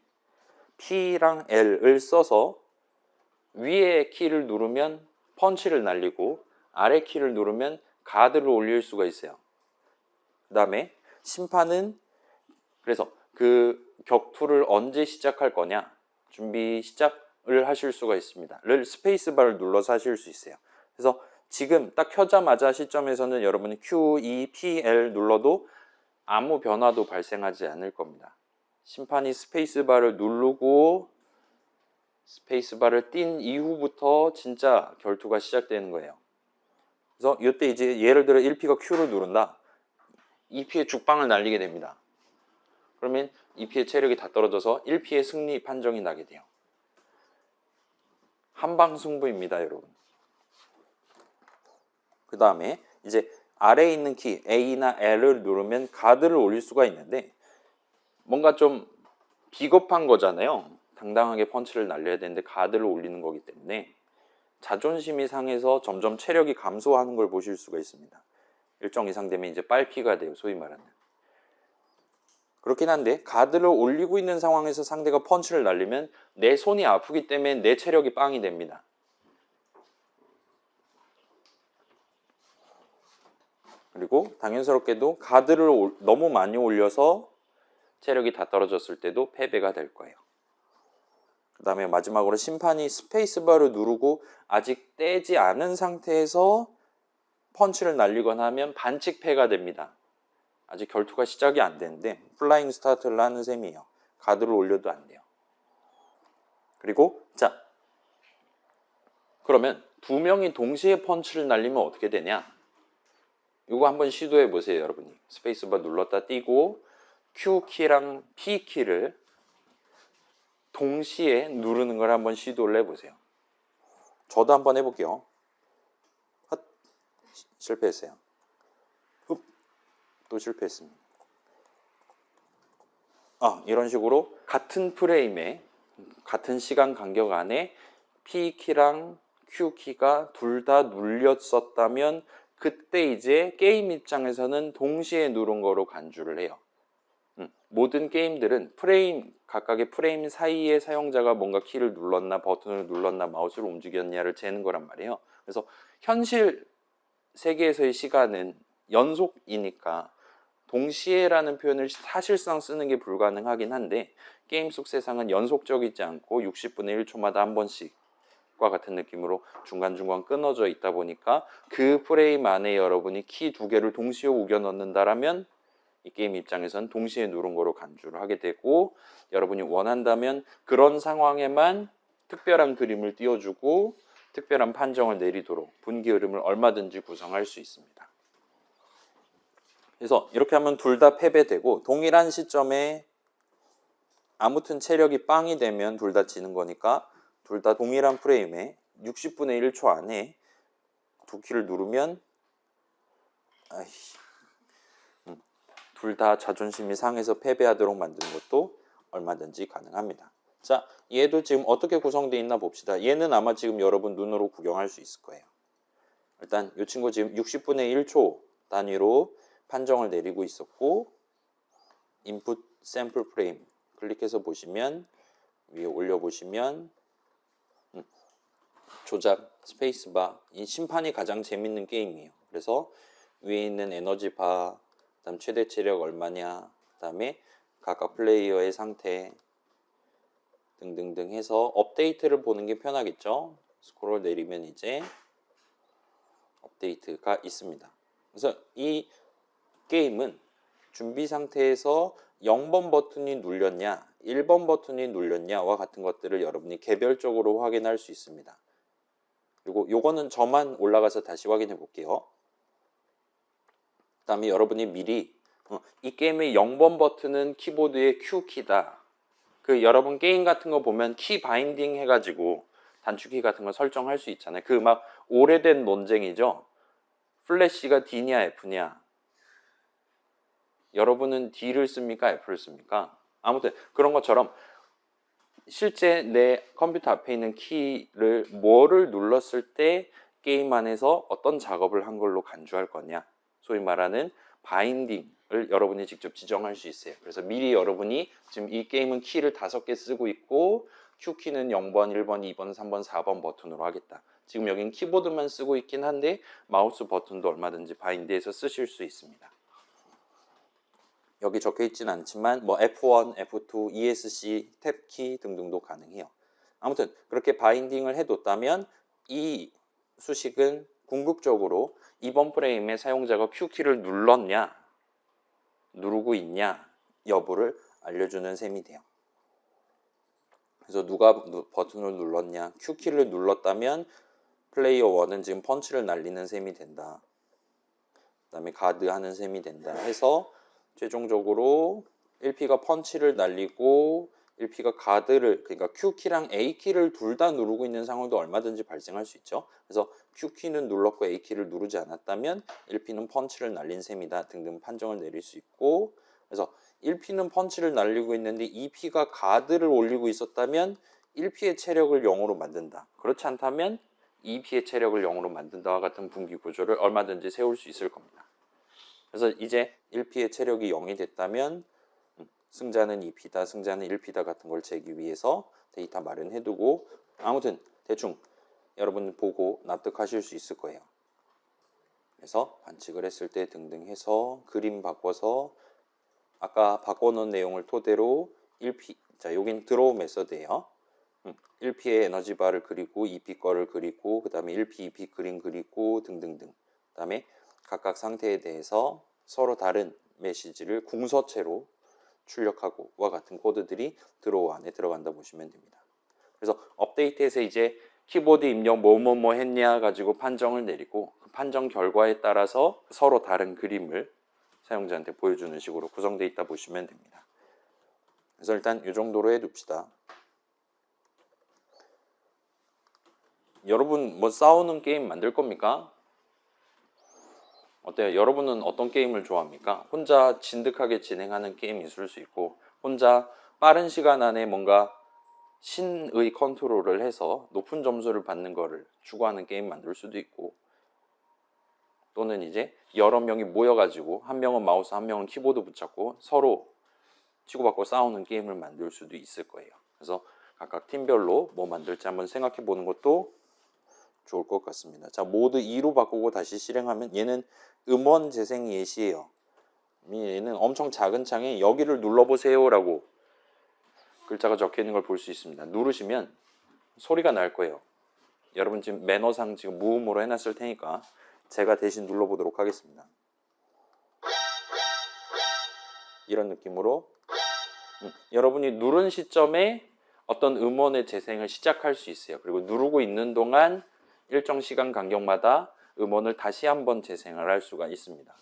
P랑 L을 써서 위에 키를 누르면 펀치를 날리고 아래 키를 누르면 가드를 올릴 수가 있어요. 그 다음에 심판은 그래서 그 격투를 언제 시작할 거냐 준비 시작을 하실 수가 있습니다. 를 스페이스바를 눌러서 하실 수 있어요. 그래서 지금 딱 켜자마자 시점에서는 여러분이 Q, E, P, L 눌러도 아무 변화도 발생하지 않을 겁니다. 심판이 스페이스바를 누르고 스페이스바를 띈 이후부터 진짜 결투가 시작되는 거예요. 그래서 이때 이제 예를 들어 1P가 Q를 누른다. 2P의 죽방을 날리게 됩니다. 그러면 2P의 체력이 다 떨어져서 1P의 승리 판정이 나게 돼요. 한방 승부입니다, 여러분. 그 다음에 이제 아래에 있는 키 A나 L을 누르면 가드를 올릴 수가 있는데 뭔가 좀 비겁한 거잖아요. 당당하게 펀치를 날려야 되는데 가드를 올리는 거기 때문에 자존심이 상해서 점점 체력이 감소하는 걸 보실 수가 있습니다. 일정 이상 되면 이제 빨피가 돼요, 소위 말하는. 그렇긴 한데 가드를 올리고 있는 상황에서 상대가 펀치를 날리면 내 손이 아프기 때문에 내 체력이 빵이 됩니다. 그리고 당연스럽게도 가드를 너무 많이 올려서 체력이 다 떨어졌을 때도 패배가 될 거예요. 그 다음에 마지막으로 심판이 스페이스바를 누르고 아직 떼지 않은 상태에서 펀치를 날리거나 하면 반칙패가 됩니다. 아직 결투가 시작이 안 되는데 플라잉 스타트를 하는 셈이에요. 가드를 올려도 안 돼요. 그리고 자, 그러면 두 명이 동시에 펀치를 날리면 어떻게 되냐? 이거 한번 시도해 보세요, 여러분이. 스페이스바 눌렀다 띄고 Q키랑 P키를 동시에 누르는 걸 한번 시도를 해보세요. 저도 한번 해볼게요. 헛, 실패했어요. 흡, 또 실패했습니다. 이런 식으로 같은 프레임에 같은 시간 간격 안에 P키랑 Q키가 둘 다 눌렸었다면 그때 이제 게임 입장에서는 동시에 누른 거로 간주를 해요. 모든 게임들은 각각의 프레임 사이에 사용자가 뭔가 키를 눌렀나 버튼을 눌렀나 마우스를 움직였냐를 재는 거란 말이에요. 그래서 현실 세계에서의 시간은 연속이니까 동시에라는 표현을 사실상 쓰는 게 불가능하긴 한데 게임 속 세상은 연속적이지 않고 60분의 1초마다 한 번씩과 같은 느낌으로 중간중간 끊어져 있다 보니까 그 프레임 안에 여러분이 키 두 개를 동시에 우겨 넣는다라면 이 게임 입장에선 동시에 누른 거로 간주를 하게 되고, 여러분이 원한다면 그런 상황에만 특별한 그림을 띄워주고 특별한 판정을 내리도록 분기 흐름을 얼마든지 구성할 수 있습니다. 그래서 이렇게 하면 둘 다 패배되고, 동일한 시점에 아무튼 체력이 빵이 되면 둘 다 지는 거니까 둘 다 동일한 프레임에 60분의 1초 안에 두 키를 누르면 둘 다 자존심이 상해서 패배하도록 만드는 것도 얼마든지 가능합니다. 자, 얘도 지금 어떻게 구성되어 있나 봅시다. 얘는 아마 지금 여러분 눈으로 구경할 수 있을 거예요. 일단 이 친구 지금 60분의 1초 단위로 판정을 내리고 있었고, 인풋 샘플 프레임 클릭해서 보시면, 위에 올려보시면 조작 스페이스바, 이 심판이 가장 재밌는 게임이에요. 그래서 위에 있는 에너지바, 그다음 최대 체력 얼마냐, 그다음에 각각 플레이어의 상태 등등등 해서 업데이트를 보는 게 편하겠죠. 스크롤 내리면 이제 업데이트가 있습니다. 그래서 이 게임은 준비 상태에서 0번 버튼이 눌렸냐, 1번 버튼이 눌렸냐와 같은 것들을 여러분이 개별적으로 확인할 수 있습니다. 그리고 요거는 저만 올라가서 다시 확인해 볼게요. 그 다음에 여러분이 미리 이 게임의 0번 버튼은 키보드의 Q키다. 그 여러분 게임 같은 거 보면 키 바인딩 해가지고 단축키 같은 거 설정할 수 있잖아요. 그 막 오래된 논쟁이죠. 플래시가 D냐 F냐. 여러분은 D를 씁니까 F를 씁니까? 아무튼 그런 것처럼 실제 내 컴퓨터 앞에 있는 키를 뭐를 눌렀을 때 게임 안에서 어떤 작업을 한 걸로 간주할 거냐, 소위 말하는 바인딩을 여러분이 직접 지정할 수 있어요. 그래서 미리 여러분이 지금 이 게임은 키를 5개 쓰고 있고 Q키는 0번, 1번, 2번, 3번, 4번 버튼으로 하겠다. 지금 여긴 키보드만 쓰고 있긴 한데 마우스 버튼도 얼마든지 바인드해서 쓰실 수 있습니다. 여기 적혀 있진 않지만 뭐 F1, F2, ESC, 탭키 등등도 가능해요. 아무튼 그렇게 바인딩을 해뒀다면 이 수식은 궁극적으로 이번 프레임에 사용자가 Q키를 눌렀냐, 누르고 있냐 여부를 알려주는 셈이 돼요. 그래서 누가 버튼을 눌렀냐, Q키를 눌렀다면 플레이어 1은 지금 펀치를 날리는 셈이 된다. 그 다음에 가드 하는 셈이 된다 해서 최종적으로 1P가 펀치를 날리고 1P가 가드를, 그러니까 Q키랑 A키를 둘 다 누르고 있는 상황도 얼마든지 발생할 수 있죠. 그래서 Q키는 눌렀고 A키를 누르지 않았다면 1P는 펀치를 날린 셈이다 등등 판정을 내릴 수 있고, 그래서 1P는 펀치를 날리고 있는데 2P가 가드를 올리고 있었다면 1P의 체력을 0으로 만든다. 그렇지 않다면 2P의 체력을 0으로 만든다와 같은 분기 구조를 얼마든지 세울 수 있을 겁니다. 그래서 이제 1P의 체력이 0이 됐다면 승자는 2P다, 승자는 1P다 같은 걸 재기 위해서 데이터 마련해두고, 아무튼 대충 여러분 보고 납득하실 수 있을 거예요. 그래서 관측을 했을 때 등등 해서 그림 바꿔서 아까 바꿔놓은 내용을 토대로 1P, 자 여긴 드로우 메서드예요. 1P의 에너지 바를 그리고 2P 거를 그리고 그 다음에 1P, 2P 그림 그리고 등등등. 그 다음에 각각 상태에 대해서 서로 다른 메시지를 궁서체로 출력하고 와 같은 코드들이 드로우 안에 들어간다 보시면 됩니다. 그래서 업데이트에서 이제 키보드 입력 뭐뭐뭐 했냐 가지고 판정을 내리고 그 판정 결과에 따라서 서로 다른 그림을 사용자한테 보여주는 식으로 구성되어 있다 보시면 됩니다. 그래서 일단 이 정도로 해둡시다. 여러분 뭐 싸우는 게임 만들 겁니까? 어때요? 여러분은 어떤 게임을 좋아합니까? 혼자 진득하게 진행하는 게임이 있을 수 있고, 혼자 빠른 시간 안에 뭔가 신의 컨트롤을 해서 높은 점수를 받는 거를 추구하는 게임 만들 수도 있고, 또는 이제 여러 명이 모여가지고 한 명은 마우스 한 명은 키보드 붙잡고 서로 치고받고 싸우는 게임을 만들 수도 있을 거예요. 그래서 각각 팀별로 뭐 만들지 한번 생각해 보는 것도 좋을 것 같습니다. 자, 모드 2로 바꾸고 다시 실행하면 얘는 음원 재생 예시예요. 얘는 엄청 작은 창에 여기를 눌러보세요 라고 글자가 적혀 있는 걸 볼 수 있습니다. 누르시면 소리가 날 거예요. 여러분 지금 매너상 지금 무음으로 해놨을 테니까 제가 대신 눌러보도록 하겠습니다. 이런 느낌으로 여러분이 누른 시점에 어떤 음원의 재생을 시작할 수 있어요. 그리고 누르고 있는 동안 일정 시간 간격마다 음원을 다시 한번 재생을 할 수가 있습니다.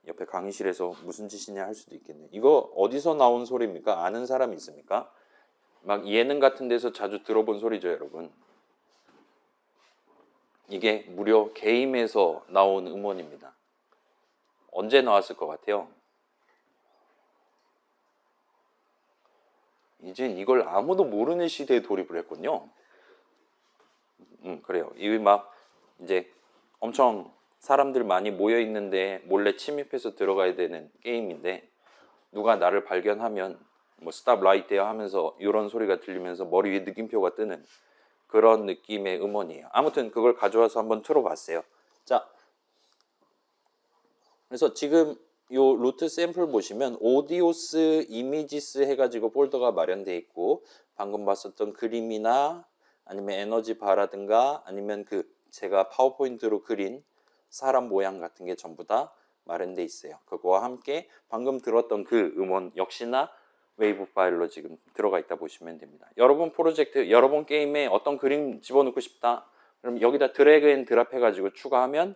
옆에 강의실에서 무슨 짓이냐 할 수도 있겠네. 이거 어디서 나온 소리입니까? 아는 사람 있습니까? 막 예능 같은 데서 자주 들어본 소리죠, 여러분. 이게 무려 게임에서 나온 음원입니다. 언제 나왔을 것 같아요? 이젠 이걸 아무도 모르는 시대에 돌입을 했군요. 그래요. 이게 막 이제 엄청 사람들 많이 모여 있는데 몰래 침입해서 들어가야 되는 게임인데 누가 나를 발견하면 뭐 스탑 라이트야 하면서 이런 소리가 들리면서 머리 위에 느낌표가 뜨는 그런 느낌의 음원이에요. 아무튼 그걸 가져와서 한번 틀어봤어요. 자, 그래서 지금 요 루트 샘플 보시면 오디오스 이미지스 해가지고 폴더가 마련되어 있고 방금 봤었던 그림이나 아니면 에너지 바라든가 아니면 그 제가 파워포인트로 그린 사람 모양 같은 게 전부 다 마련되어 있어요. 그거와 함께 방금 들었던 그 음원 역시나 웨이브 파일로 지금 들어가 있다 보시면 됩니다. 여러분 프로젝트, 여러분 게임에 어떤 그림 집어넣고 싶다. 그럼 여기다 드래그 앤 드랍 해가지고 추가하면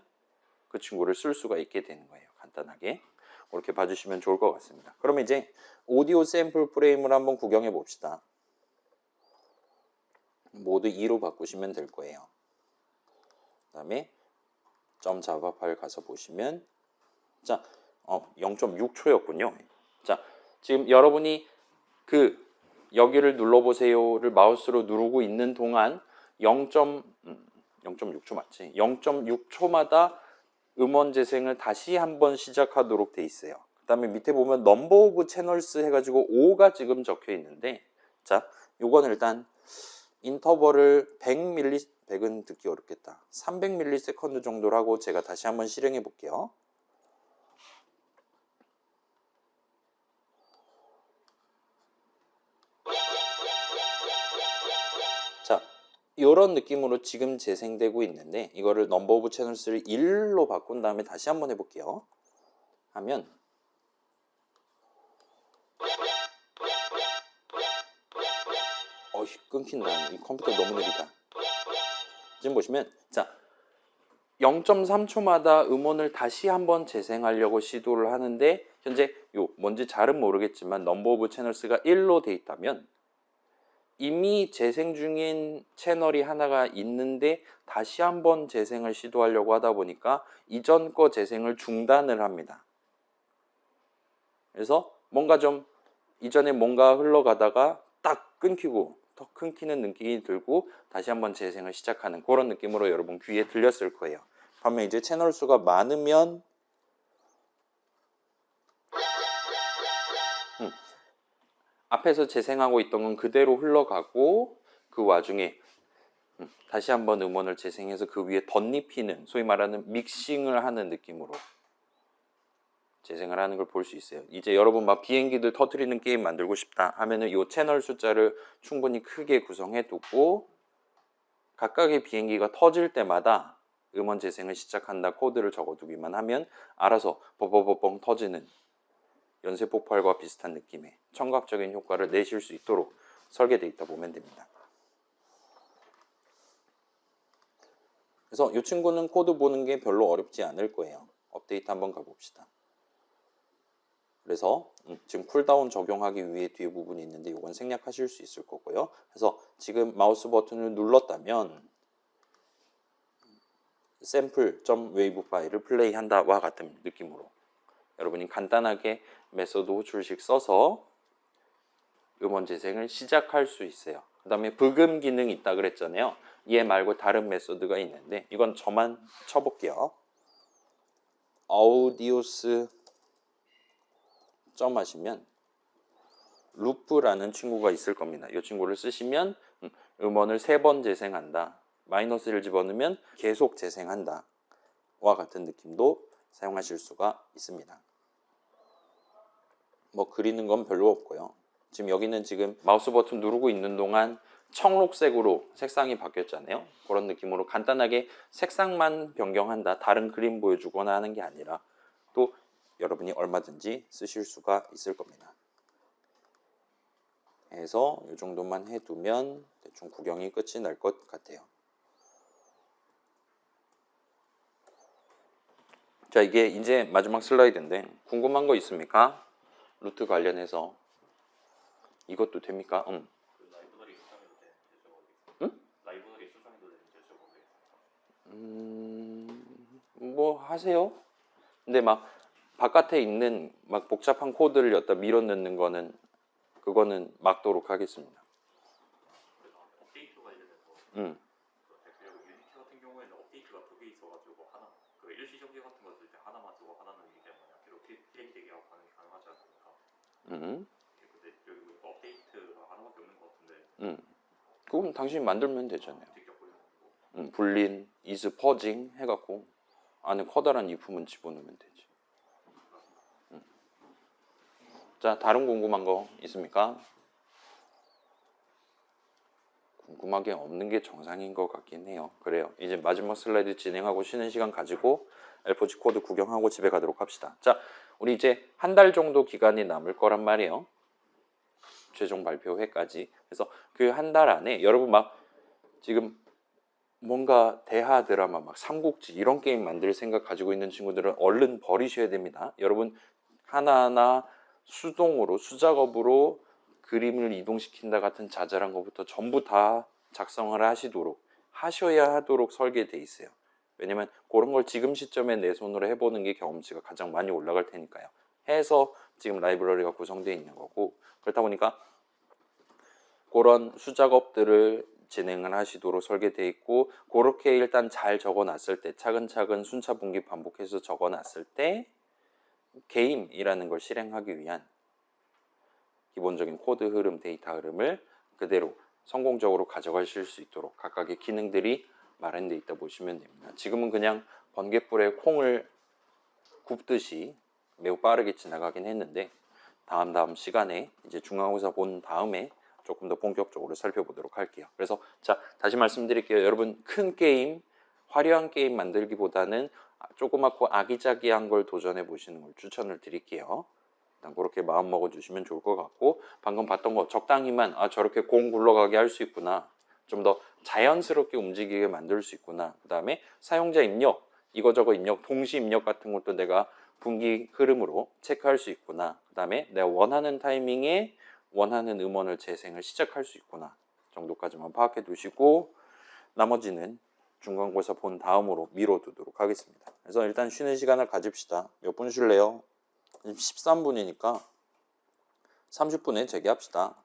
그 친구를 쓸 수가 있게 되는 거예요. 간단하게 그렇게 봐주시면 좋을 것 같습니다. 그럼 이제 오디오 샘플 프레임을 한번 구경해 봅시다. 모두 2로 바꾸시면 될 거예요. 그 다음에 .java 파일 가서 보시면 자, 0.6초였군요. 자, 지금 여러분이 그 여기를 눌러보세요를 마우스로 누르고 있는 동안 0.6초 맞지? 0.6초마다 음원 재생을 다시 한번 시작하도록 돼 있어요. 그 다음에 밑에 보면 넘버 오브 채널스 해가지고 5가 지금 적혀 있는데 자, 요거는 일단 인터벌을 100은 듣기 어렵겠다. 300ms 정도로 하고 제가 다시 한번 실행해 볼게요. 자, 이런 느낌으로 지금 재생되고 있는데 이거를 넘버 오브 채널스를 1로 바꾼 다음에 다시 한번 해볼게요. 하면 끊긴다. 이 컴퓨터 너무 느리다. 지금 보시면 자 0.3초마다 음원을 다시 한번 재생하려고 시도를 하는데 현재 요 뭔지 잘은 모르겠지만 넘버 오브 채널스가 1로 돼 있다면 이미 재생 중인 채널이 하나가 있는데 다시 한번 재생을 시도하려고 하다 보니까 이전 거 재생을 중단을 합니다. 그래서 뭔가 좀 이전에 뭔가 흘러가다가 딱 끊기고 더 끊기는 느낌이 들고 다시 한번 재생을 시작하는 그런 느낌으로 여러분 귀에 들렸을 거예요. 반면 이제 채널 수가 많으면 앞에서 재생하고 있던 건 그대로 흘러가고 그 와중에 다시 한번 음원을 재생해서 그 위에 덧입히는 소위 말하는 믹싱을 하는 느낌으로 재생을 하는 걸 볼 수 있어요. 이제 여러분 막 비행기들 터트리는 게임 만들고 싶다 하면은 이 채널 숫자를 충분히 크게 구성해 두고 각각의 비행기가 터질 때마다 음원 재생을 시작한다 코드를 적어두기만 하면 알아서 버버버뻥 터지는 연쇄 폭발과 비슷한 느낌의 청각적인 효과를 내실 수 있도록 설계되어 있다 보면 됩니다. 그래서 이 친구는 코드 보는 게 별로 어렵지 않을 거예요. 업데이트 한번 가봅시다. 그래서 지금 쿨다운 적용하기 위해 뒤에 부분이 있는데 이건 생략하실 수 있을 거고요. 그래서 지금 마우스 버튼을 눌렀다면 샘플.wave 파일을 플레이한다와 같은 느낌으로 여러분이 간단하게 메소드 호출식 써서 음원 재생을 시작할 수 있어요. 그 다음에 브금 기능이 있다 그랬잖아요. 얘 말고 다른 메소드가 있는데 이건 저만 쳐볼게요. 아우디오스 점 하시면 루프라는 친구가 있을 겁니다. 이 친구를 쓰시면 음원을 3번 재생한다. 마이너스를 집어넣으면 계속 재생한다. 와 같은 느낌도 사용하실 수가 있습니다. 뭐 그리는 건 별로 없고요. 지금 여기는 지금 마우스 버튼 누르고 있는 동안 청록색으로 색상이 바뀌었잖아요. 그런 느낌으로 간단하게 색상만 변경한다. 다른 그림 보여주거나 하는 게 아니라 또 여러분이 얼마든지 쓰실 수가 있을 겁니다. 해서 이 정도만 해두면 대충 구경이 끝이 날 것 같아요. 자, 이게 이제 마지막 슬라이드인데 궁금한 거 있습니까? 루트 관련해서 이것도 됩니까? 그 라이브러리 수정해도 되는지 여쭤보겠습니다. 응? 라이브러리 수정해도 되는지 여쭤보겠습니다. 뭐 하세요. 근데 막 바깥에 있는 막 복잡한 코드를 여기다 밀어 넣는 거는 그거는 막도록 하겠습니다. 그래서 업데이트 관련해서 음. 대표적으로 유니티 같은 경우에는 업데이트가 두 개 있어가지고 하나 그 일시정지 같은 거 쓸 때 하나만 쓰고 하나는 이게 뭐냐 이렇게 디렉되게 하고 하는 게 가능하지 않습니까? 근데 여기 보니까 업데이트가 하나밖에 없는 것 같은데. 그건 당신이 만들면 되잖아요. 직접 보여주고. 불린, is purging 해갖고 안에 커다란 if만 집어넣으면 되지. 자, 다른 궁금한 거 있습니까? 궁금한 게 없는 게 정상인 것 같긴 해요. 그래요. 이제 마지막 슬라이드 진행하고 쉬는 시간 가지고 L4G 코드 구경하고 집에 가도록 합시다. 자, 우리 이제 한 달 정도 기간이 남을 거란 말이에요. 최종 발표회까지. 그래서 그 한 달 안에 여러분 막 지금 뭔가 대하 드라마 막 삼국지 이런 게임 만들 생각 가지고 있는 친구들은 얼른 버리셔야 됩니다. 여러분 하나하나 수동으로 수작업으로 그림을 이동시킨다 같은 자잘한 것부터 전부 다 작성을 하셔야 하도록 설계돼 있어요. 왜냐면 그런 걸 지금 시점에 내 손으로 해보는 게 경험치가 가장 많이 올라갈 테니까요. 해서 지금 라이브러리가 구성되어 있는 거고, 그렇다 보니까 그런 수작업들을 진행을 하시도록 설계되어 있고, 그렇게 일단 잘 적어놨을 때 차근차근 순차 분기 반복해서 적어놨을 때 게임이라는 걸 실행하기 위한 기본적인 코드 흐름, 데이터 흐름을 그대로 성공적으로 가져가실 수 있도록 각각의 기능들이 마련되어 있다 보시면 됩니다. 지금은 그냥 번갯불에 콩을 굽듯이 매우 빠르게 지나가긴 했는데 다음 시간에 이제 중간고사 본 다음에 조금 더 본격적으로 살펴보도록 할게요. 그래서 자, 다시 말씀드릴게요. 여러분 큰 게임, 화려한 게임 만들기보다는 조그맣고 아기자기한 걸 도전해 보시는 걸 추천을 드릴게요. 일단 그렇게 마음 먹어 주시면 좋을 것 같고, 방금 봤던 거 적당히만 저렇게 공 굴러가게 할 수 있구나, 좀 더 자연스럽게 움직이게 만들 수 있구나, 그 다음에 사용자 입력, 이거저거 입력, 동시 입력 같은 것도 내가 분기 흐름으로 체크할 수 있구나, 그 다음에 내가 원하는 타이밍에 원하는 음원을 재생을 시작할 수 있구나 정도까지만 파악해 두시고, 나머지는 중간고사 본 다음으로 미뤄두도록 하겠습니다. 그래서 일단 쉬는 시간을 가집시다. 몇 분 쉴래요? 13분이니까 30분에 재개합시다.